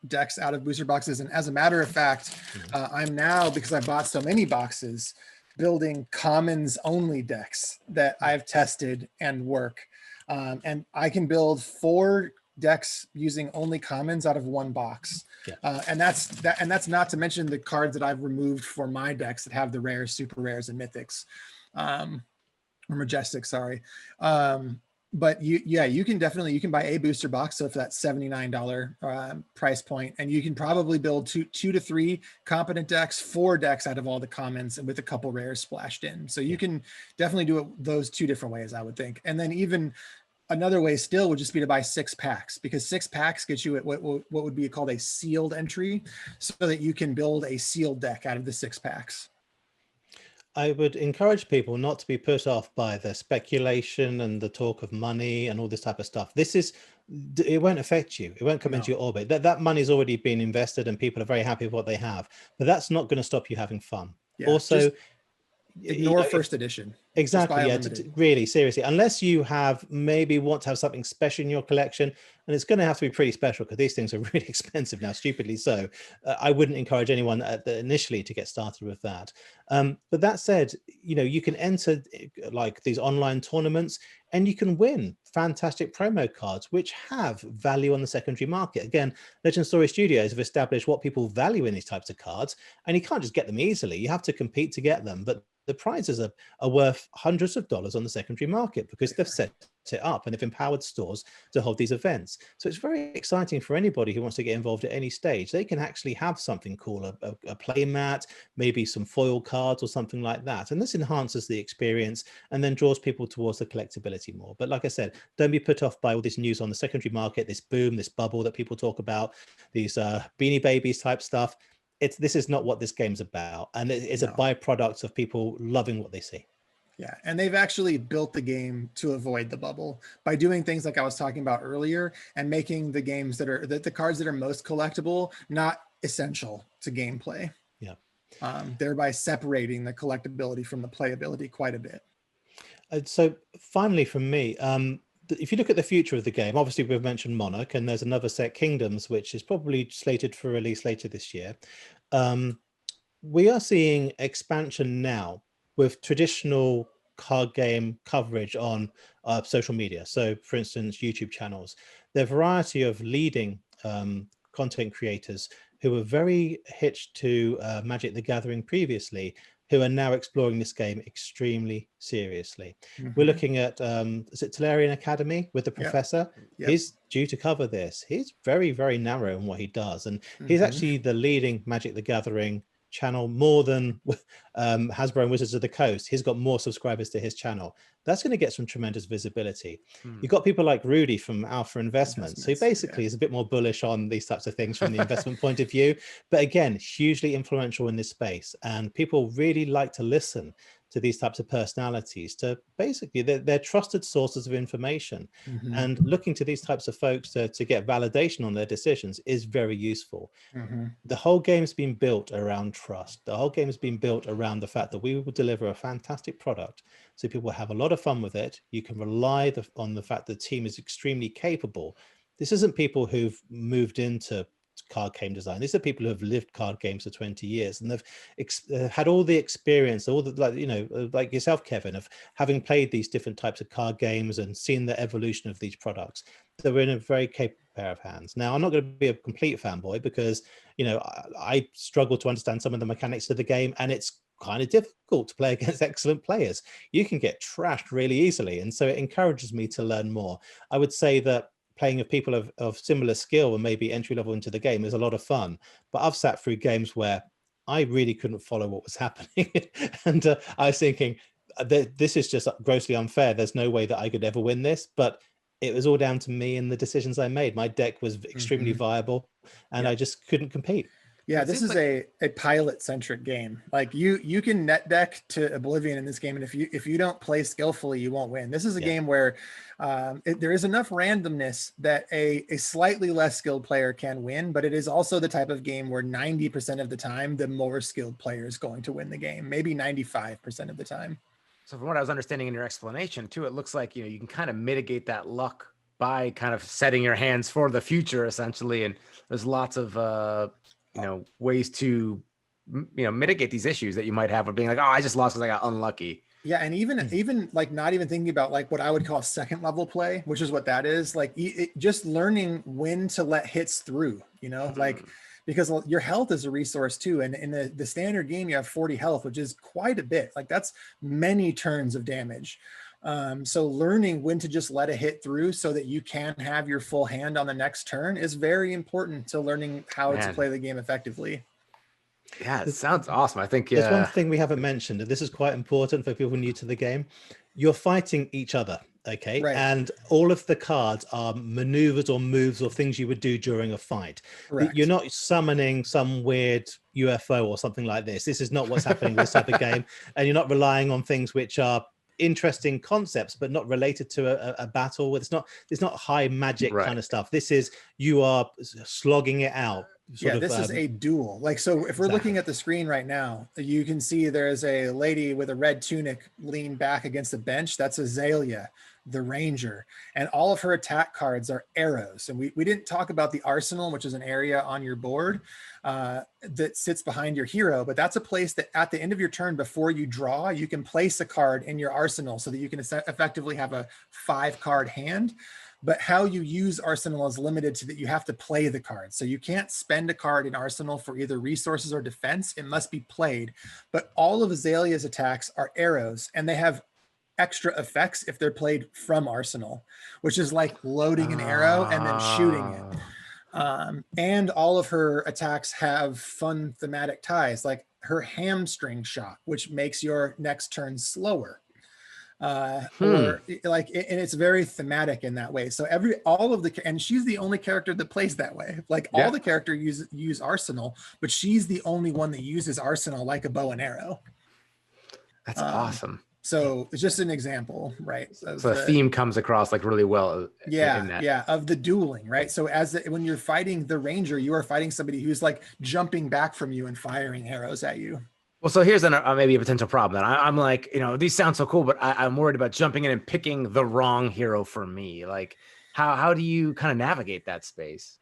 decks out of booster boxes. And as a matter of fact, I'm now, because I bought so many boxes, building commons only decks that I've tested and work. And I can build 4 decks using only commons out of 1 box. And that's not to mention the cards that I've removed for my decks that have the rares, super rares, and mythics, or majestic, sorry. But you can buy a booster box, so for that $79 price point, and you can probably build two to 3 competent decks, 4 decks out of all the commons, and with a couple rares splashed in. So you can definitely do it those 2 different ways, I would think. And then even another way still would just be to buy 6 packs, because 6 packs gets you at what would be called a sealed entry, so that you can build a sealed deck out of the 6 packs. I would encourage people not to be put off by the speculation and the talk of money and all this type of stuff. It won't affect you. It won't come into your orbit. That money's already been invested and people are very happy with what they have, but that's not going to stop you having fun. Yeah, also, ignore first edition. Exactly. Yeah, really, seriously, unless you want to have something special in your collection, and it's going to have to be pretty special because these things are really expensive now, stupidly so. I wouldn't encourage anyone initially to get started with that. But that said, you can enter like these online tournaments and you can win fantastic promo cards, which have value on the secondary market. Again, Legend Story Studios have established what people value in these types of cards, and you can't just get them easily. You have to compete to get them, but the prizes are worth hundreds of dollars on the secondary market because they've set it up and they've empowered stores to hold these events. So it's very exciting for anybody who wants to get involved at any stage. They can actually have something cool, a play mat, maybe some foil cards or something like that. And this enhances the experience and then draws people towards the collectability more. But like I said, don't be put off by all this news on the secondary market, this boom, this bubble that people talk about, these Beanie Babies type stuff. This is not what this game's about, and it's a byproduct of people loving what they see. Yeah, and they've actually built the game to avoid the bubble by doing things like I was talking about earlier, and making the games the cards that are most collectible not essential to gameplay. Yeah, thereby separating the collectability from the playability quite a bit. So finally, from me, if you look at the future of the game, obviously we've mentioned Monarch, and there's another set, Kingdoms, which is probably slated for release later this year. We are seeing expansion now with traditional card game coverage on social media. So for instance, YouTube channels. There are a variety of leading content creators who were very hitched to Magic the Gathering previously, who are now exploring this game extremely seriously. We're looking at, is it Tolarian Academy with the professor? Yep. He's due to cover this. He's very, very narrow in what he does. And he's actually the leading Magic the Gathering channel, more than Hasbro and Wizards of the Coast. He's got more subscribers to his channel. That's going to get some tremendous visibility. You've got people like Rudy from Alpha Investments, who basically is a bit more bullish on these types of things from the investment point of view, but again, hugely influential in this space. And people really like to listen to these types of personalities, to basically they're trusted sources of information. And looking to these types of folks to get validation on their decisions is very useful. The whole game's been built around trust. The whole game has been built around the fact that we will deliver a fantastic product, so people have a lot of fun with it. You can rely on the fact the team is extremely capable. This isn't people who've moved into card game design. These are people who have lived card games for 20 years and they've had all the experience, all the, like yourself, Kevin, of having played these different types of card games and seen the evolution of these products. So we're in a very capable pair of hands. Now, I'm not going to be a complete fanboy because, I struggle to understand some of the mechanics of the game, and it's kind of difficult to play against excellent players. You can get trashed really easily. And so it encourages me to learn more. I would say that playing with people of similar skill and maybe entry level into the game is a lot of fun. But I've sat through games where I really couldn't follow what was happening. And I was thinking, this is just grossly unfair. There's no way that I could ever win this. But it was all down to me and the decisions I made. My deck was extremely viable and I just couldn't compete. Yeah, It this seems is like a pilot centric game. Like you can net deck to oblivion in this game, and if you don't play skillfully, you won't win. This is a game where there is enough randomness that a slightly less skilled player can win, but it is also the type of game where 90% of the time the more skilled player is going to win the game, maybe 95% of the time. so. From what I was understanding in your explanation too, it looks like you can kind of mitigate that luck by kind of setting your hands for the future, essentially. And there's lots of ways to mitigate these issues that you might have of being like, oh, I just lost because I got unlucky. Yeah, and even like not even thinking about like what I would call second level play, which is what that is. Like just learning when to let hits through, like because your health is a resource too. And in the standard game, you have 40 health, which is quite a bit. Like that's many turns of damage. So learning when to just let a hit through so that you can have your full hand on the next turn is very important to learning how to play the game effectively. Yeah, it sounds awesome. I think there's one thing we haven't mentioned, and this is quite important for people new to the game. You're fighting each other, okay? Right. And all of the cards are maneuvers or moves or things you would do during a fight. Correct. You're not summoning some weird UFO or something like this. This is not what's happening in this type of game. And you're not relying on things which are interesting concepts but not related to a battle. It's not high magic kind of stuff. This is you are slogging it out. This is a duel. Like, so if we're looking at the screen right now, you can see there's a lady with a red tunic leaned back against a bench. That's Azalea, the ranger, and all of her attack cards are arrows. And we didn't talk about the arsenal, which is an area on your board that sits behind your hero, but that's a place that at the end of your turn, before you draw, you can place a card in your arsenal so that you can effectively have a 5-card hand. But how you use Arsenal is limited to that you have to play the card. So you can't spend a card in Arsenal for either resources or defense. It must be played. But all of Azalea's attacks are arrows, and they have extra effects if they're played from Arsenal, which is like loading an arrow and then shooting it. And all of her attacks have fun thematic ties, like her hamstring shot, which makes your next turn slower. Or like, and it's very thematic in that way. So and she's the only character that plays that way. Like all the characters use Arsenal, but she's the only one that uses Arsenal like a bow and arrow. That's awesome. So it's just an example, right? So the theme comes across like really well. Of the dueling, right? So when you're fighting the ranger, you are fighting somebody who's like jumping back from you and firing arrows at you. Well, so here's maybe a potential problem. Then I'm like, these sound so cool, but I'm worried about jumping in and picking the wrong hero for me. Like, how do you kind of navigate that space?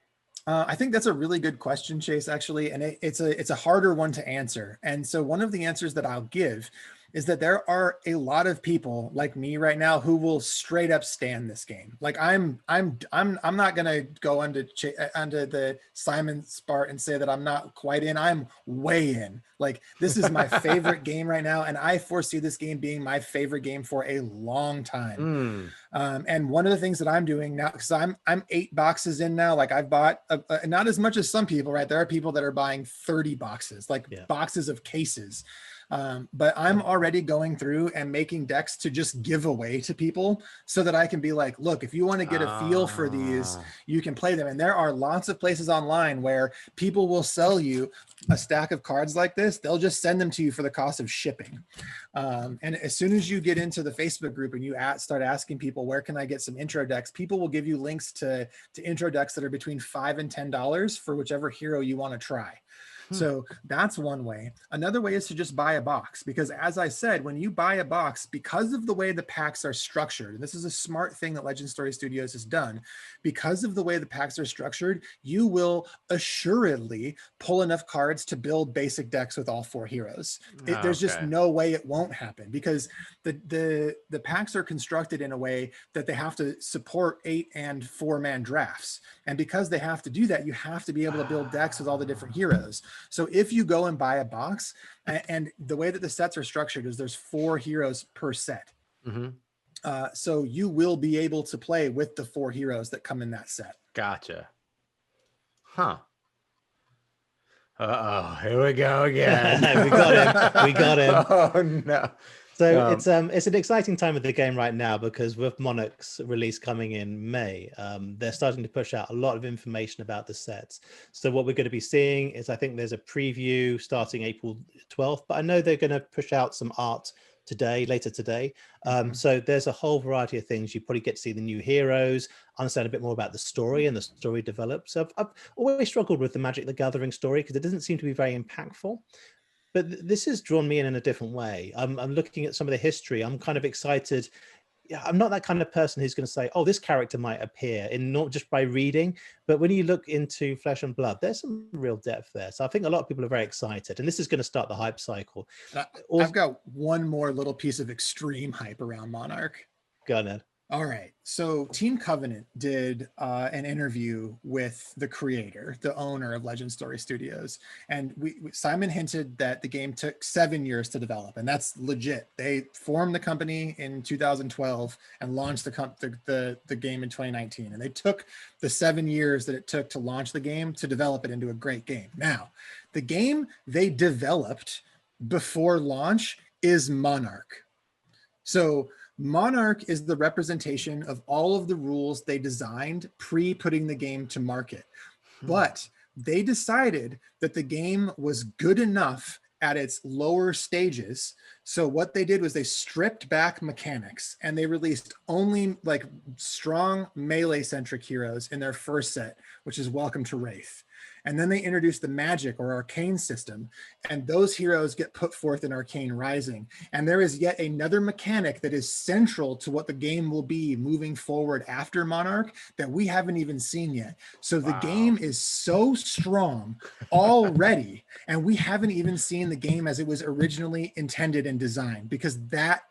I think that's a really good question, Chase, actually, and it's a harder one to answer. And so one of the answers that I'll give is that there are a lot of people like me right now who will straight up stand this game. Like I'm not gonna go onto the Simon Spart and say that I'm not quite in. I'm way in. Like this is my favorite game right now, and I foresee this game being my favorite game for a long time. And one of the things that I'm doing now, because I'm 8 boxes in now. Like I've bought not as much as some people, right? There are people that are buying 30 boxes, like boxes of cases. But I'm already going through and making decks to just give away to people so that I can be like, look, if you want to get a feel for these, you can play them. And there are lots of places online where people will sell you a stack of cards like this. They'll just send them to you for the cost of shipping. And as soon as you get into the Facebook group and you start asking people, where can I get some intro decks? People will give you links to intro decks that are between $5 and $10 for whichever hero you want to try. So that's one way. Another way is to just buy a box, because as I said, when you buy a box, because of the way the packs are structured, and this is a smart thing that Legend Story Studios has done, because of the way the packs are structured, you will assuredly pull enough cards to build basic decks with all 4 heroes. There's just no way it won't happen, because the packs are constructed in a way that they have to support 8 and 4-man drafts. And because they have to do that, you have to be able to build decks with all the different heroes. So if you go and buy a box, and the way that the sets are structured is there's 4 heroes per set. So you will be able to play with the 4 heroes that come in that set. Gotcha. Huh. Uh-oh, here we go again. We got him. Oh, no. So it's an exciting time of the game right now, because with Monarch's release coming in May, they're starting to push out a lot of information about the sets. So what we're going to be seeing is, I think there's a preview starting April 12th, but I know they're going to push out some art later today. So there's a whole variety of things. You probably get to see the new heroes, understand a bit more about the story and the story developed. So I've always struggled with the Magic the Gathering story because it doesn't seem to be very impactful. But this has drawn me in a different way. I'm looking at some of the history. I'm kind of excited. Yeah, I'm not that kind of person who's going to say, oh, this character might appear in not just by reading, but when you look into Flesh and Blood, there's some real depth there. So I think a lot of people are very excited, and this is going to start the hype cycle. I've got one more little piece of extreme hype around Monarch. Go on, Ed. All right. So Team Covenant did an interview with the creator, the owner of Legend Story Studios. And Simon hinted that the game took 7 years to develop, and that's legit. They formed the company in 2012 and launched the game in 2019. And they took the 7 years that it took to launch the game to develop it into a great game. Now, the game they developed before launch is Monarch. So Monarch is the representation of all of the rules they designed pre-putting the game to market. But they decided that the game was good enough at its lower stages. So what they did was they stripped back mechanics and they released only like strong melee-centric heroes in their first set, which is Welcome to Wraith. And then they introduced the magic or arcane system, and those heroes get put forth in Arcane Rising. And there is yet another mechanic that is central to what the game will be moving forward after Monarch that we haven't even seen yet. So the game is so strong already, and we haven't even seen the game as it was originally intended and designed, because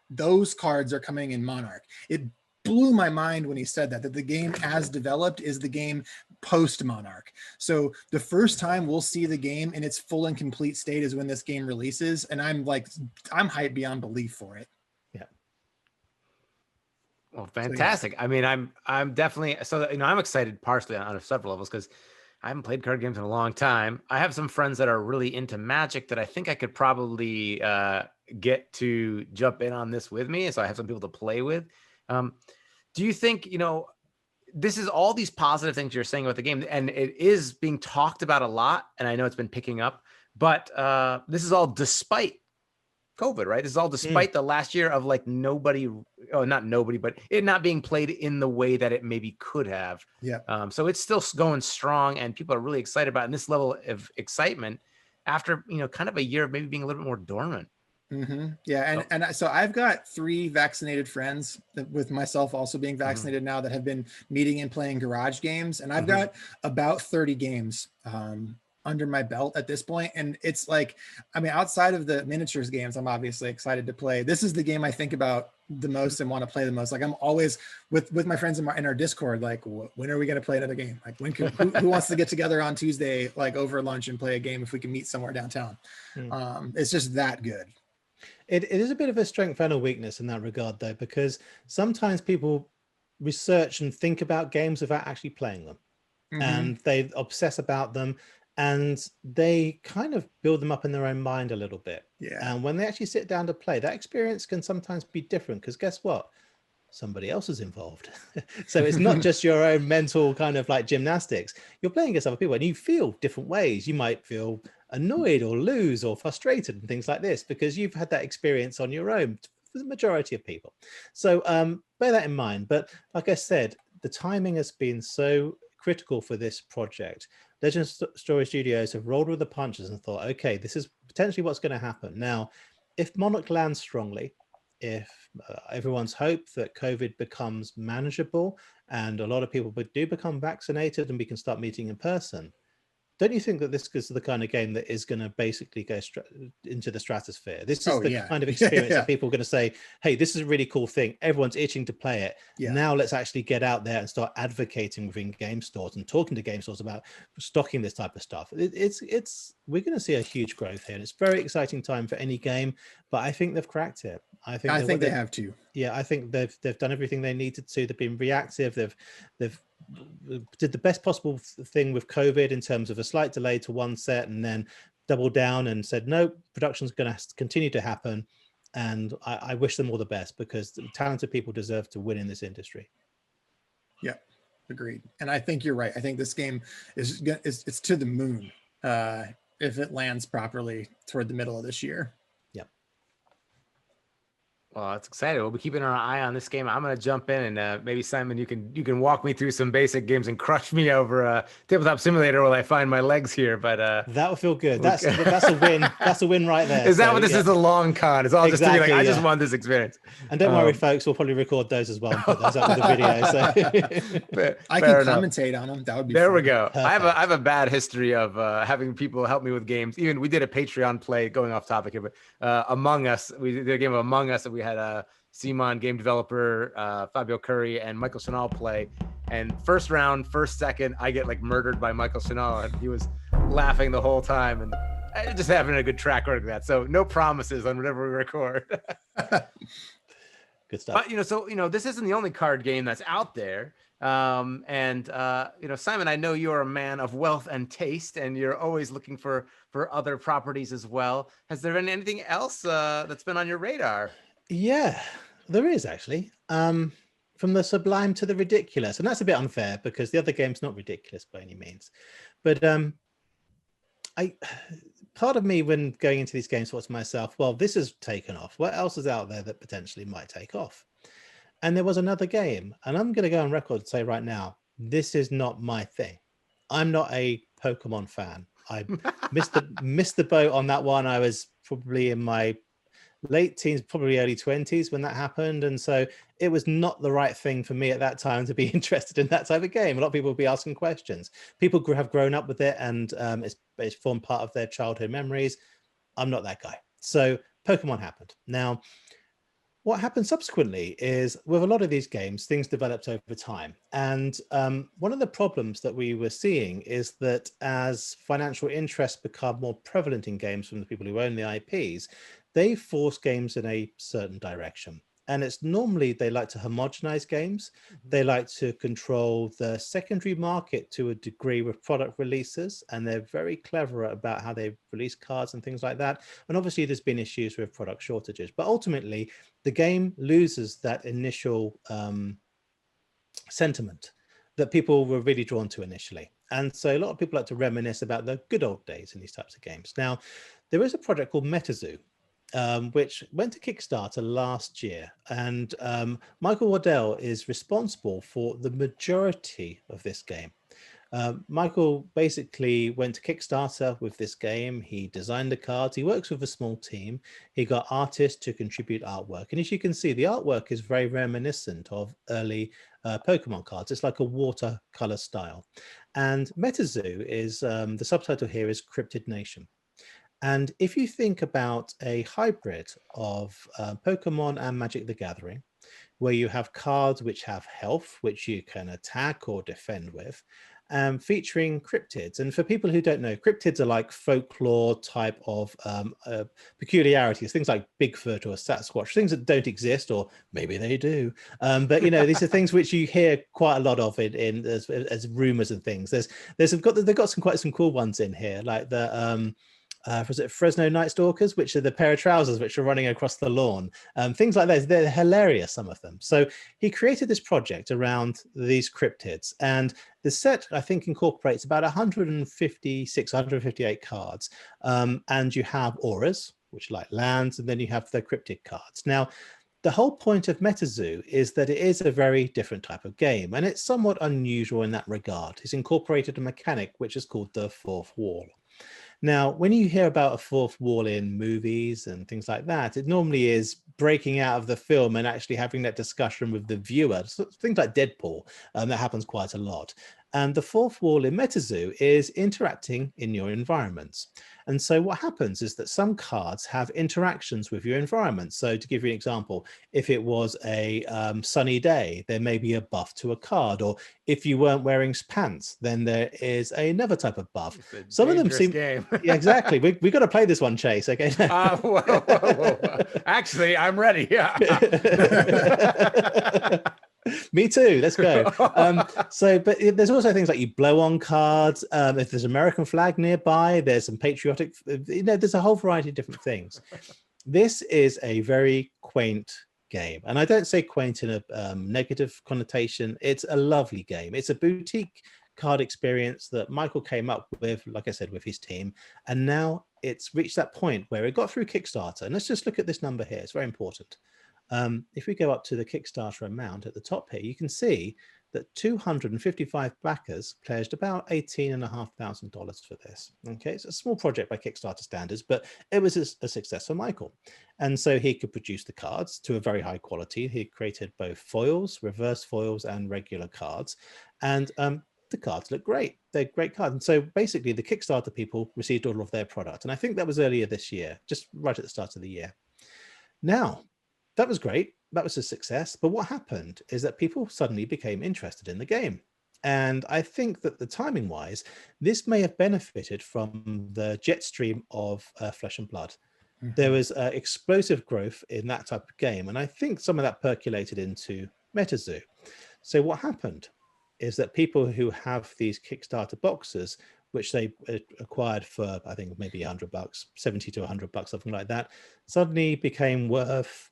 those cards are coming in Monarch. It blew my mind when he said that the game as developed is the game post Monarch. So the first time we'll see the game in its full and complete state is when this game releases. And I'm hyped beyond belief for it. Yeah. Well, fantastic. So, yeah. I mean, I'm definitely, so, I'm excited partially on several levels because I haven't played card games in a long time. I have some friends that are really into Magic that I think I could probably get to jump in on this with me. So I have some people to play with. Do you think, this is all these positive things you're saying about the game, and it is being talked about a lot, and I know it's been picking up, but this is all despite COVID, right? This is all despite the last year of like not nobody, but it not being played in the way that it maybe could have. Yeah. So it's still going strong, and people are really excited about it. And this level of excitement after, kind of a year of maybe being a little bit more dormant. Mm-hmm. Yeah. And so I've got 3 vaccinated friends, with myself also being vaccinated now, that have been meeting and playing garage games. And I've got about 30 games under my belt at this point. And it's like, outside of the miniatures games, I'm obviously excited to play. This is the game I think about the most and want to play the most. Like, I'm always with my friends in our Discord, like, when are we going to play another game? Like, who wants to get together on Tuesday, like over lunch, and play a game if we can meet somewhere downtown? It's just that good. It is a bit of a strength and a weakness in that regard, though, because sometimes people research and think about games without actually playing them, and they obsess about them, and they kind of build them up in their own mind a little bit. Yeah. And when they actually sit down to play, that experience can sometimes be different, because guess what? Somebody else is involved. So it's not just your own mental kind of like gymnastics. You're playing against other people, and you feel different ways. You might feel annoyed or lose or frustrated and things like this because you've had that experience on your own for the majority of people. So bear that in mind. But like I said, the timing has been so critical for this project. Legend Story Studios have rolled with the punches and thought, okay, this is potentially what's going to happen. Now, if Monarch lands strongly, if everyone's hope that COVID becomes manageable and a lot of people do become vaccinated and we can start meeting in person, don't you think that this is the kind of game that is going to basically go into the stratosphere? This is the kind of experience that people are going to say, hey, this is a really cool thing. Everyone's itching to play it. Yeah. Now let's actually get out there and start advocating within game stores and talking to game stores about stocking this type of stuff. We're going to see a huge growth here. And it's a very exciting time for any game, but I think they've cracked it. I think they have too. Yeah, I think they've done everything they needed to. They've been reactive. They've did the best possible thing with COVID in terms of a slight delay to one set, and then doubled down and said, no, production's going to continue to happen. And I wish them all the best, because talented people deserve to win in this industry. Yeah, agreed. And I think you're right. I think this game is it's to the moon if it lands properly toward the middle of this year. Well, it's exciting. We'll be keeping our eye on this game. I'm going to jump in, and maybe Simon, you can walk me through some basic games and crush me over Tabletop Simulator while I find my legs here. But that would feel good. That's a win. That's a win right there. Is that what this is? The long con? It's all exactly, just to be like, I just want this experience. And don't worry, folks, we'll probably record those as well and put those up with the video. So I can commentate on them. That would be there. Fun. We go. Perfect. I have a bad history of having people help me with games. Even we did a Patreon play, going off topic here, but Among Us. We did a game of Among Us, and we had Simon, game developer, Fabio Curry, and Michael Chanel play. And first round, first second, I get like murdered by Michael Chanel, and he was laughing the whole time. And I just having a good track record of that. So no promises on whatever we record. Good stuff. But this isn't the only card game that's out there. Simon, I know you're a man of wealth and taste, and you're always looking for other properties as well. Has there been anything else that's been on your radar? Yeah, there is actually. From the sublime to the ridiculous, and that's a bit unfair because the other game's not ridiculous by any means. But part of me, when going into these games, thought to myself, well, this has taken off. What else is out there that potentially might take off? And there was another game, and I'm going to go on record and say right now, this is not my thing. I'm not a Pokemon fan. I missed the boat on that one. I was probably in my late teens, probably early 20s when that happened. And so it was not the right thing for me at that time to be interested in that type of game. A lot of people will be asking questions. People have grown up with it, and it's formed part of their childhood memories. I'm not that guy. So Pokemon happened. Now, what happened subsequently is with a lot of these games, things developed over time. And one of the problems that we were seeing is that as financial interests become more prevalent in games from the people who own the IPs, they force games in a certain direction. And it's normally they like to homogenize games. They like to control the secondary market to a degree with product releases. And they're very clever about how they release cards and things like that. And obviously there's been issues with product shortages, but ultimately the game loses that initial sentiment that people were really drawn to initially. And so a lot of people like to reminisce about the good old days in these types of games. Now, there is a project called MetaZoo, which went to Kickstarter last year. And Michael Waddell is responsible for the majority of this game. Michael basically went to Kickstarter with this game. He designed the cards. He works with a small team. He got artists to contribute artwork. And as you can see, the artwork is very reminiscent of early Pokemon cards. It's like a watercolor style. And MetaZoo is, the subtitle here is Cryptid Nation. And if you think about a hybrid of Pokemon and Magic the Gathering, where you have cards which have health, which you can attack or defend with, featuring cryptids. And for people who don't know, cryptids are like folklore type of peculiarities, things like Bigfoot or Sasquatch, things that don't exist, or maybe they do. But these are things which you hear quite a lot of in as rumors and things. They've got some cool ones in here, like the was it Fresno Night Stalkers, which are the pair of trousers which are running across the lawn, things like that. They're hilarious, some of them. So he created this project around these cryptids, and the set I think incorporates about 156, 158 cards, and you have auras, which are like lands, and then you have the cryptid cards. Now, the whole point of MetaZoo is that it is a very different type of game, and it's somewhat unusual in that regard. It's incorporated a mechanic which is called the fourth wall. Now, when you hear about a fourth wall in movies and things like that, it normally is breaking out of the film and actually having that discussion with the viewer. So things like Deadpool, that happens quite a lot. And the fourth wall in MetaZoo is interacting in your environments. And so what happens is that some cards have interactions with your environment. So to give you an example, if it was a sunny day, there may be a buff to a card. Or if you weren't wearing pants, then there is another type of buff. Some of them seem... game. Yeah, exactly. We got to play this one, Chase. Okay. Whoa. Actually, I'm ready. Yeah. Me too. Let's go. But there's also things like you blow on cards. If there's an American flag nearby, there's some patriotic, there's a whole variety of different things. This is a very quaint game, and I don't say quaint in a negative connotation. It's a lovely game. It's a boutique card experience that Michael came up with, like I said, with his team, and now it's reached that point where it got through Kickstarter. And let's just look at this number here. It's very important. If we go up to the Kickstarter amount at the top here, you can see that 255 backers pledged about $18,500 for this. Okay, it's a small project by Kickstarter standards, but it was a success for Michael. And so he could produce the cards to a very high quality. He created both foils, reverse foils, and regular cards. And the cards look great. They're great cards. And so basically the Kickstarter people received all of their product. And I think that was earlier this year, just right at the start of the year. Now, that was great. That was a success. But what happened is that people suddenly became interested in the game. And I think that the timing wise, this may have benefited from the jet stream of Flesh and Blood. There was explosive growth in that type of game. And I think some of that percolated into MetaZoo. So what happened is that people who have these Kickstarter boxes, which they acquired for, I think, maybe $100, 70 to $100, something like that, suddenly became worth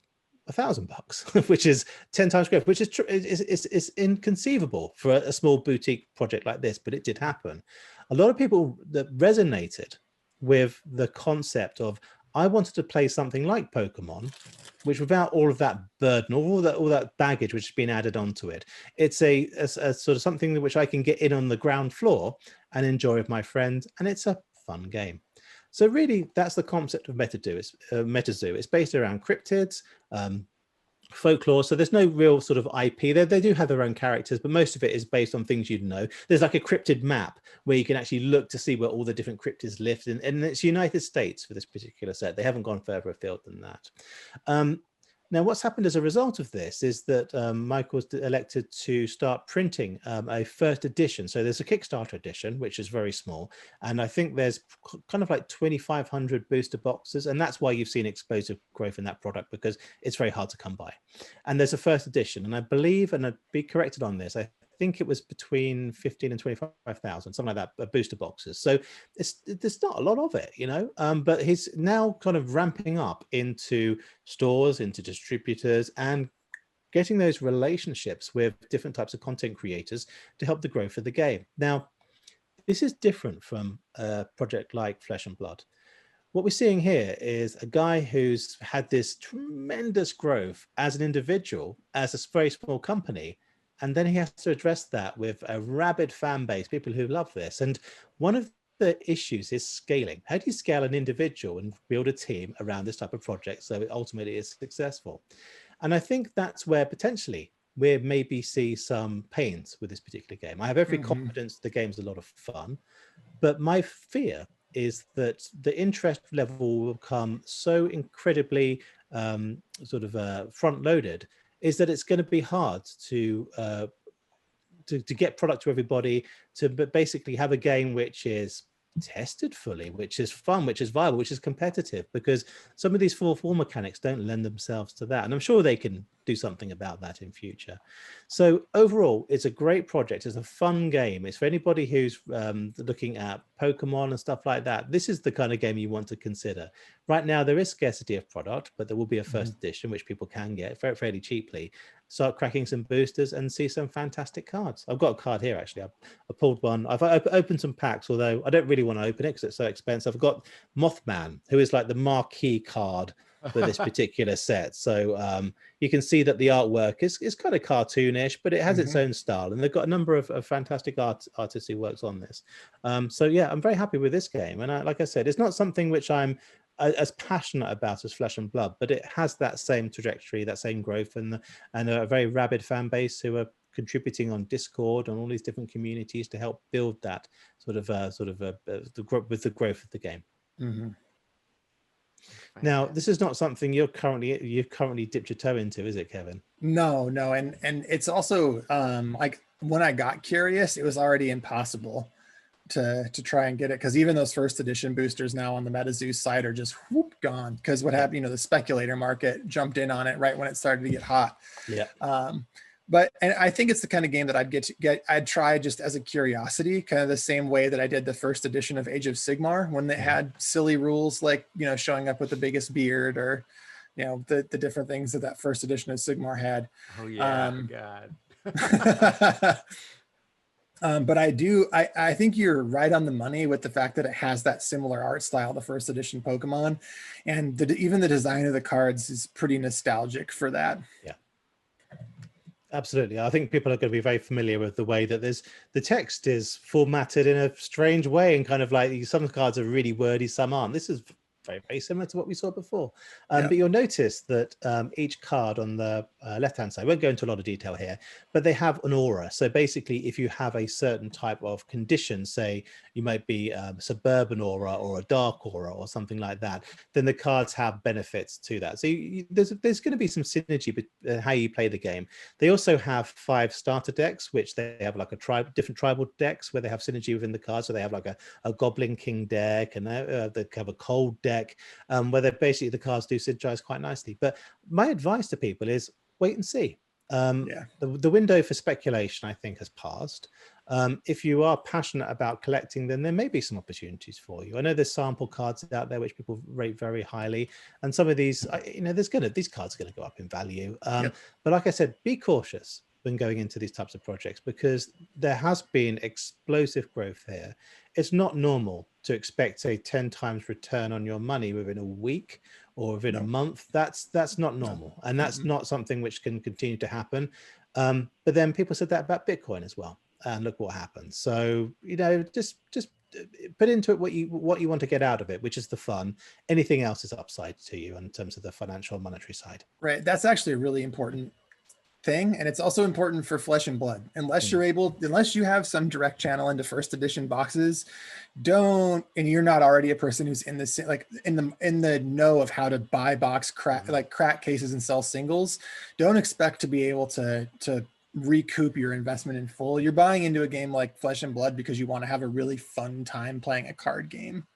$1,000, which is 10 times growth, which is inconceivable for a small boutique project like this, but it did happen. A lot of people that resonated with the concept of, I wanted to play something like Pokemon, which without all of that burden, all that baggage which has been added onto it. It's a sort of something which I can get in on the ground floor and enjoy with my friends, and it's a fun game. So really, that's the concept of MetaZoo. It's based around cryptids, folklore. So there's no real sort of IP. They do have their own characters, but most of it is based on things you'd know. There's like a cryptid map where you can actually look to see where all the different cryptids live, and it's United States for this particular set. They haven't gone further afield than that. Now, what's happened as a result of this is that Michael's elected to start printing a first edition. So there's a Kickstarter edition, which is very small. And I think there's kind of like 2,500 booster boxes. And that's why you've seen explosive growth in that product, because it's very hard to come by. And there's a first edition. And I believe, and I'd be corrected on this, I think it was between 15 and 25,000, something like that, booster boxes. So there's not a lot of it, you know, but he's now kind of ramping up into stores, into distributors, and getting those relationships with different types of content creators to help the growth of the game. Now, this is different from a project like Flesh and Blood. What we're seeing here is a guy who's had this tremendous growth as an individual, as a very small company, and then he has to address that with a rabid fan base, people who love this. And one of the issues is scaling. How do you scale an individual and build a team around this type of project so it ultimately is successful? And I think that's where potentially we maybe see some pains with this particular game. I have every confidence the game's a lot of fun, but my fear is that the interest level will become so incredibly front-loaded, is that it's going to be hard to get product to everybody, to basically have a game which is tested fully, which is fun, which is viable, which is competitive, because some of these 4-4 mechanics don't lend themselves to that. And I'm sure they can do something about that in future. So overall, it's a great project. It's a fun game. It's for anybody who's looking at Pokemon and stuff like that. This is the kind of game you want to consider. Right now, there is scarcity of product, but there will be a first edition, which people can get fairly cheaply. Start cracking some boosters and see some fantastic cards. I've got a card here, actually. I pulled one. I've opened some packs, although I don't really want to open it because it's so expensive. I've got Mothman, who is like the marquee card for this particular set. So you can see that the artwork is kind of cartoonish, but it has its own style. And they've got a number of fantastic artists who works on this. So yeah, I'm very happy with this game. And like I said, it's not something which I'm as passionate about as Flesh and Blood, but it has that same trajectory, that same growth, and a very rabid fan base who are contributing on Discord and all these different communities to help build that the growth of the game. Now, this is not something you've currently dipped your toe into, is it, Kevin? No, and it's also like when I got curious, it was already impossible to try and get it, because even those first edition boosters now on the MetaZoo site are just gone, because what happened, the speculator market jumped in on it right when it started to get hot. And I think it's the kind of game that I'd try just as a curiosity, kind of the same way that I did the first edition of Age of Sigmar when they had silly rules like, showing up with the biggest beard, or, the different things that first edition of Sigmar had. Oh yeah, God. But I think you're right on the money with the fact that it has that similar art style, the first edition Pokemon, and even the design of the cards is pretty nostalgic for that. Yeah. Absolutely. I think people are going to be very familiar with the way that the text is formatted in a strange way, and kind of like some cards are really wordy, some aren't. This is very, very similar to what we saw before. But you'll notice that each card on the left-hand side, won't go into a lot of detail here, but they have an aura. So basically, if you have a certain type of condition, say you might be a suburban aura or a dark aura or something like that, then the cards have benefits to that. So there's going to be some synergy with how you play the game. They also have 5 starter decks, which they have like different tribal decks where they have synergy within the cards. So they have like a Goblin King deck, and they have a cold deck, where basically the cards do synergize quite nicely. But my advice to people is wait and see. The window for speculation, I think, has passed. If you are passionate about collecting, then there may be some opportunities for you. I know there's sample cards out there which people rate very highly, and some of these, these cards are going to go up in value. But like I said, be cautious when going into these types of projects, because there has been explosive growth here. It's not normal to expect a 10 times return on your money within a week or within a month. That's not normal, and that's not something which can continue to happen. But then people said that about Bitcoin as well, and look what happened. So just put into it what you want to get out of it, which is the fun. Anything else is upside to you in terms of the financial and monetary side. Right. That's actually a really important thing, and it's also important for Flesh and Blood. Unless you have some direct channel into first edition boxes, and you're not already a person who's in the know of how to buy box crack cases and sell singles, don't expect to be able to recoup your investment in full. You're buying into a game like Flesh and Blood because you want to have a really fun time playing a card game.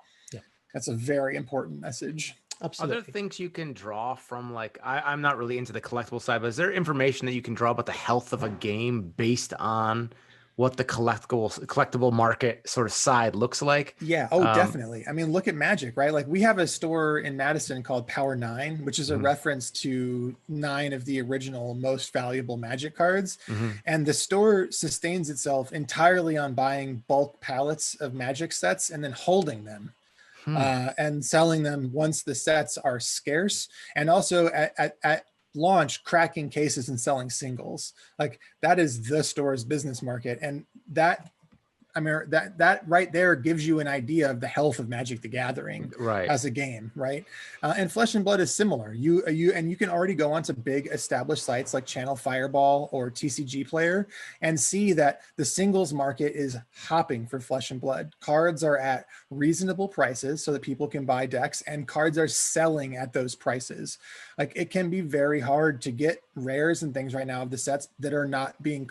That's a very important message. Absolutely. Are there things you can draw from, like, I'm not really into the collectible side, but is there information that you can draw about the health of a game based on what the collectible market sort of side looks like? Yeah. Oh, definitely. I mean, look at Magic, right? Like, we have a store in Madison called Power 9, which is a reference to 9 of the original most valuable Magic cards. And the store sustains itself entirely on buying bulk pallets of Magic sets and then holding them. And selling them once the sets are scarce, and also at launch, cracking cases and selling singles. Like, that is the store's business market, and that right there gives you an idea of the health of Magic the Gathering as a game, right? And Flesh and Blood is similar. You can already go onto big established sites like Channel Fireball or TCG Player and see that the singles market is hopping for Flesh and Blood. Cards are at reasonable prices so that people can buy decks, and cards are selling at those prices. Like, it can be very hard to get rares and things right now of the sets that are not being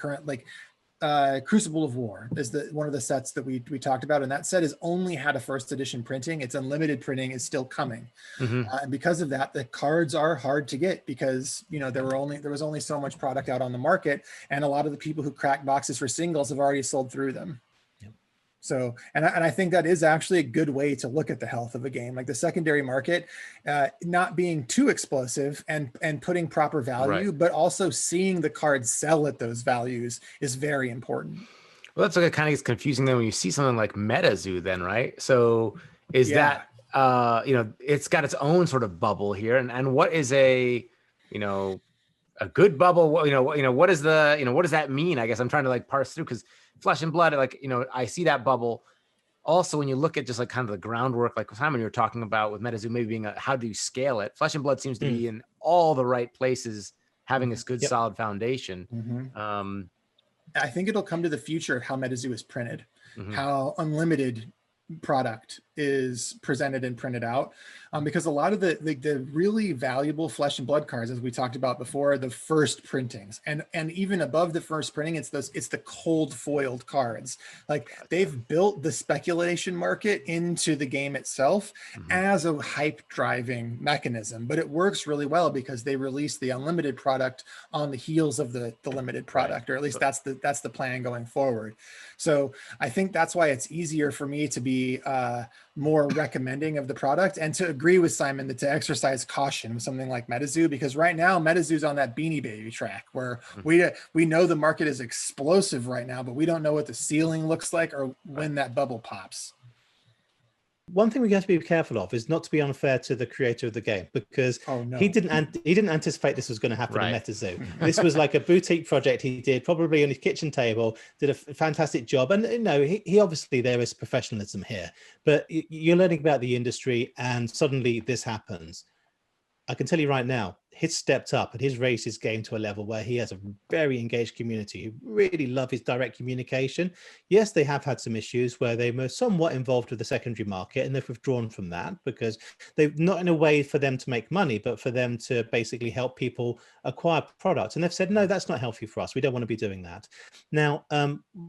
Crucible of War is one of the sets that we talked about, and that set has only had a first edition printing. Its unlimited printing is still coming, and because of that, the cards are hard to get because there was only so much product out on the market, and a lot of the people who crack boxes for singles have already sold through them. So, and I think that is actually a good way to look at the health of a game, like the secondary market, not being too explosive and putting proper value, but also seeing the cards sell at those values is very important. Well, that's what kind of gets confusing then when you see something like MetaZoo then, right? So is that, it's got its own sort of bubble here, and what is a good bubble? What is what does that mean? I guess I'm trying to parse through, because Flesh and Blood, I see that bubble. Also, when you look at just kind of the groundwork, like Simon, you were talking about with MetaZoo maybe being how do you scale it? Flesh and Blood seems to be in all the right places, having this good solid foundation. I think it'll come to the future of how MetaZoo is printed, how unlimited product is presented and printed out, because a lot of the really valuable Flesh and Blood cards, as we talked about before, are the first printings, and even above the first printing, it's the cold foiled cards. Like, they've built the speculation market into the game itself as a hype driving mechanism, but it works really well because they release the unlimited product on the heels of the limited product, or at least that's the plan going forward. So I think that's why it's easier for me to be more recommending of the product, and to agree with Simon that to exercise caution with something like MetaZoo, because right now MetaZoo's on that Beanie Baby track where we know the market is explosive right now, but we don't know what the ceiling looks like or when that bubble pops. One thing we have to be careful of is not to be unfair to the creator of the game, because he didn't anticipate this was going to happen in MetaZoo. This was like a boutique project he did, probably on his kitchen table, did a fantastic job. And he obviously, there is professionalism here, but you're learning about the industry and suddenly this happens. I can tell you right now, he's stepped up and he's raised his game to a level where he has a very engaged community who really love his direct communication. Yes, they have had some issues where they were somewhat involved with the secondary market, and they've withdrawn from that because they've not in a way for them to make money, but for them to basically help people acquire products. And they've said, no, that's not healthy for us. We don't want to be doing that. Now,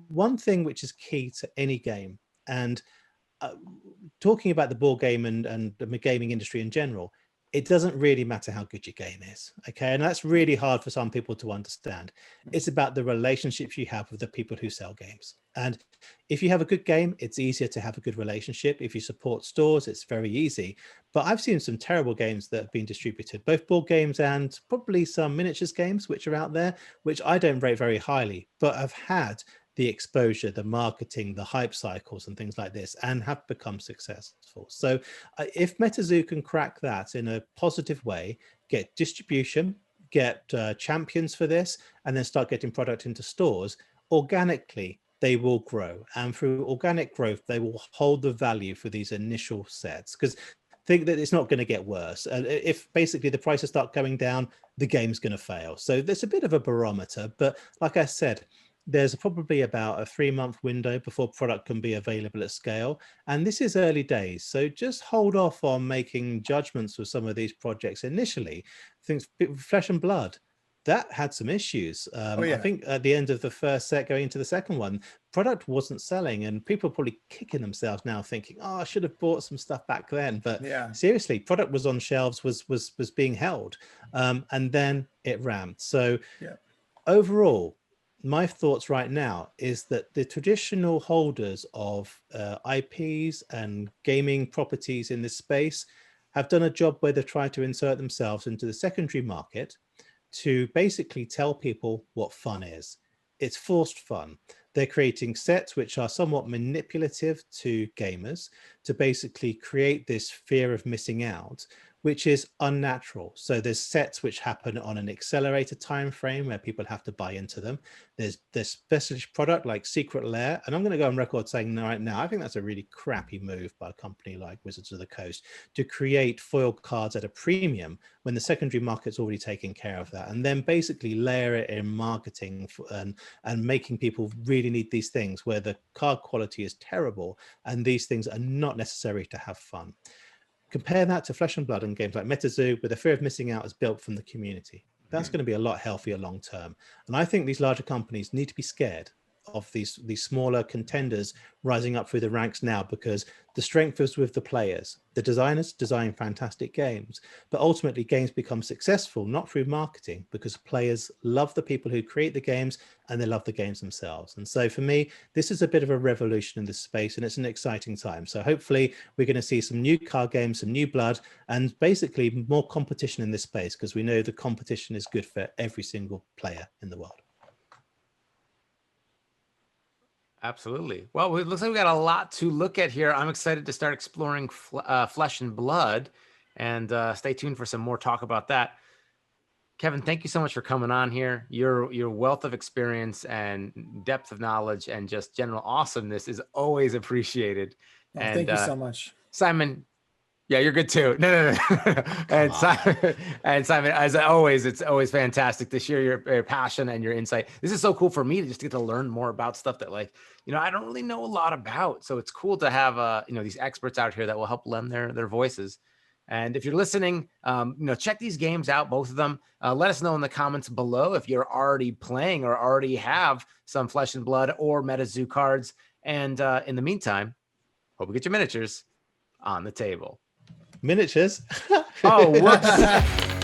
one thing which is key to any game, and talking about the board game and the gaming industry in general, it doesn't really matter how good your game is, okay? And that's really hard for some people to understand. It's about the relationships you have with the people who sell games. And if you have a good game, it's easier to have a good relationship. If you support stores, it's very easy. But I've seen some terrible games that have been distributed, both board games and probably some miniatures games, which are out there, which I don't rate very highly, but have had the exposure, the marketing, the hype cycles and things like this, and have become successful. So if MetaZoo can crack that in a positive way, get distribution, get champions for this, and then start getting product into stores, organically, they will grow. And through organic growth, they will hold the value for these initial sets, because think that it's not going to get worse. If basically the prices start going down, the game's going to fail. So there's a bit of a barometer, but like I said, there's probably about a 3-month window before product can be available at scale. And this is early days. So just hold off on making judgments with some of these projects initially. Things, Flesh and Blood, that had some issues. I think at the end of the first set going into the second one, product wasn't selling, and people are probably kicking themselves now thinking, oh, I should have bought some stuff back then. But seriously, product was on shelves, was being held, and then it ramped. So overall, my thoughts right now is that the traditional holders of IPs and gaming properties in this space have done a job where they've tried to insert themselves into the secondary market to basically tell people what fun is. It's forced fun. They're creating sets which are somewhat manipulative to gamers to basically create this fear of missing out, which is unnatural. So there's sets which happen on an accelerated time frame where people have to buy into them. There's this specialist product like Secret Lair, and I'm going to go on record saying right now, I think that's a really crappy move by a company like Wizards of the Coast to create foil cards at a premium when the secondary market's already taken care of that, and then basically layer it in marketing and making people really need these things where the card quality is terrible and these things are not necessary to have fun. Compare that to Flesh and Blood and games like MetaZoo, where the fear of missing out is built from the community. That's going to be a lot healthier long term. And I think these larger companies need to be scared of these smaller contenders rising up through the ranks now, because the strength is with the players. The designers design fantastic games, but ultimately games become successful not through marketing, because players love the people who create the games and they love the games themselves. And so for me, this is a bit of a revolution in this space, and it's an exciting time. So hopefully we're going to see some new card games, some new blood, and basically more competition in this space, because we know the competition is good for every single player in the world. Absolutely. Well, it looks like we got a lot to look at here. I'm excited to start exploring Flesh and Blood, and stay tuned for some more talk about that. Kevin, thank you so much for coming on here. Your wealth of experience and depth of knowledge and just general awesomeness is always appreciated. Thank you so much. Simon, Yeah, you're good too. No. And Simon, as always, it's always fantastic to share your passion and your insight. This is so cool for me to just get to learn more about stuff that, like, I don't really know a lot about. So it's cool to have, these experts out here that will help lend their voices. And if you're listening, check these games out, both of them. Let us know in the comments below if you're already playing or already have some Flesh and Blood or MetaZoo cards. And in the meantime, hope you get your miniatures on the table. Miniatures. Oh, whoops.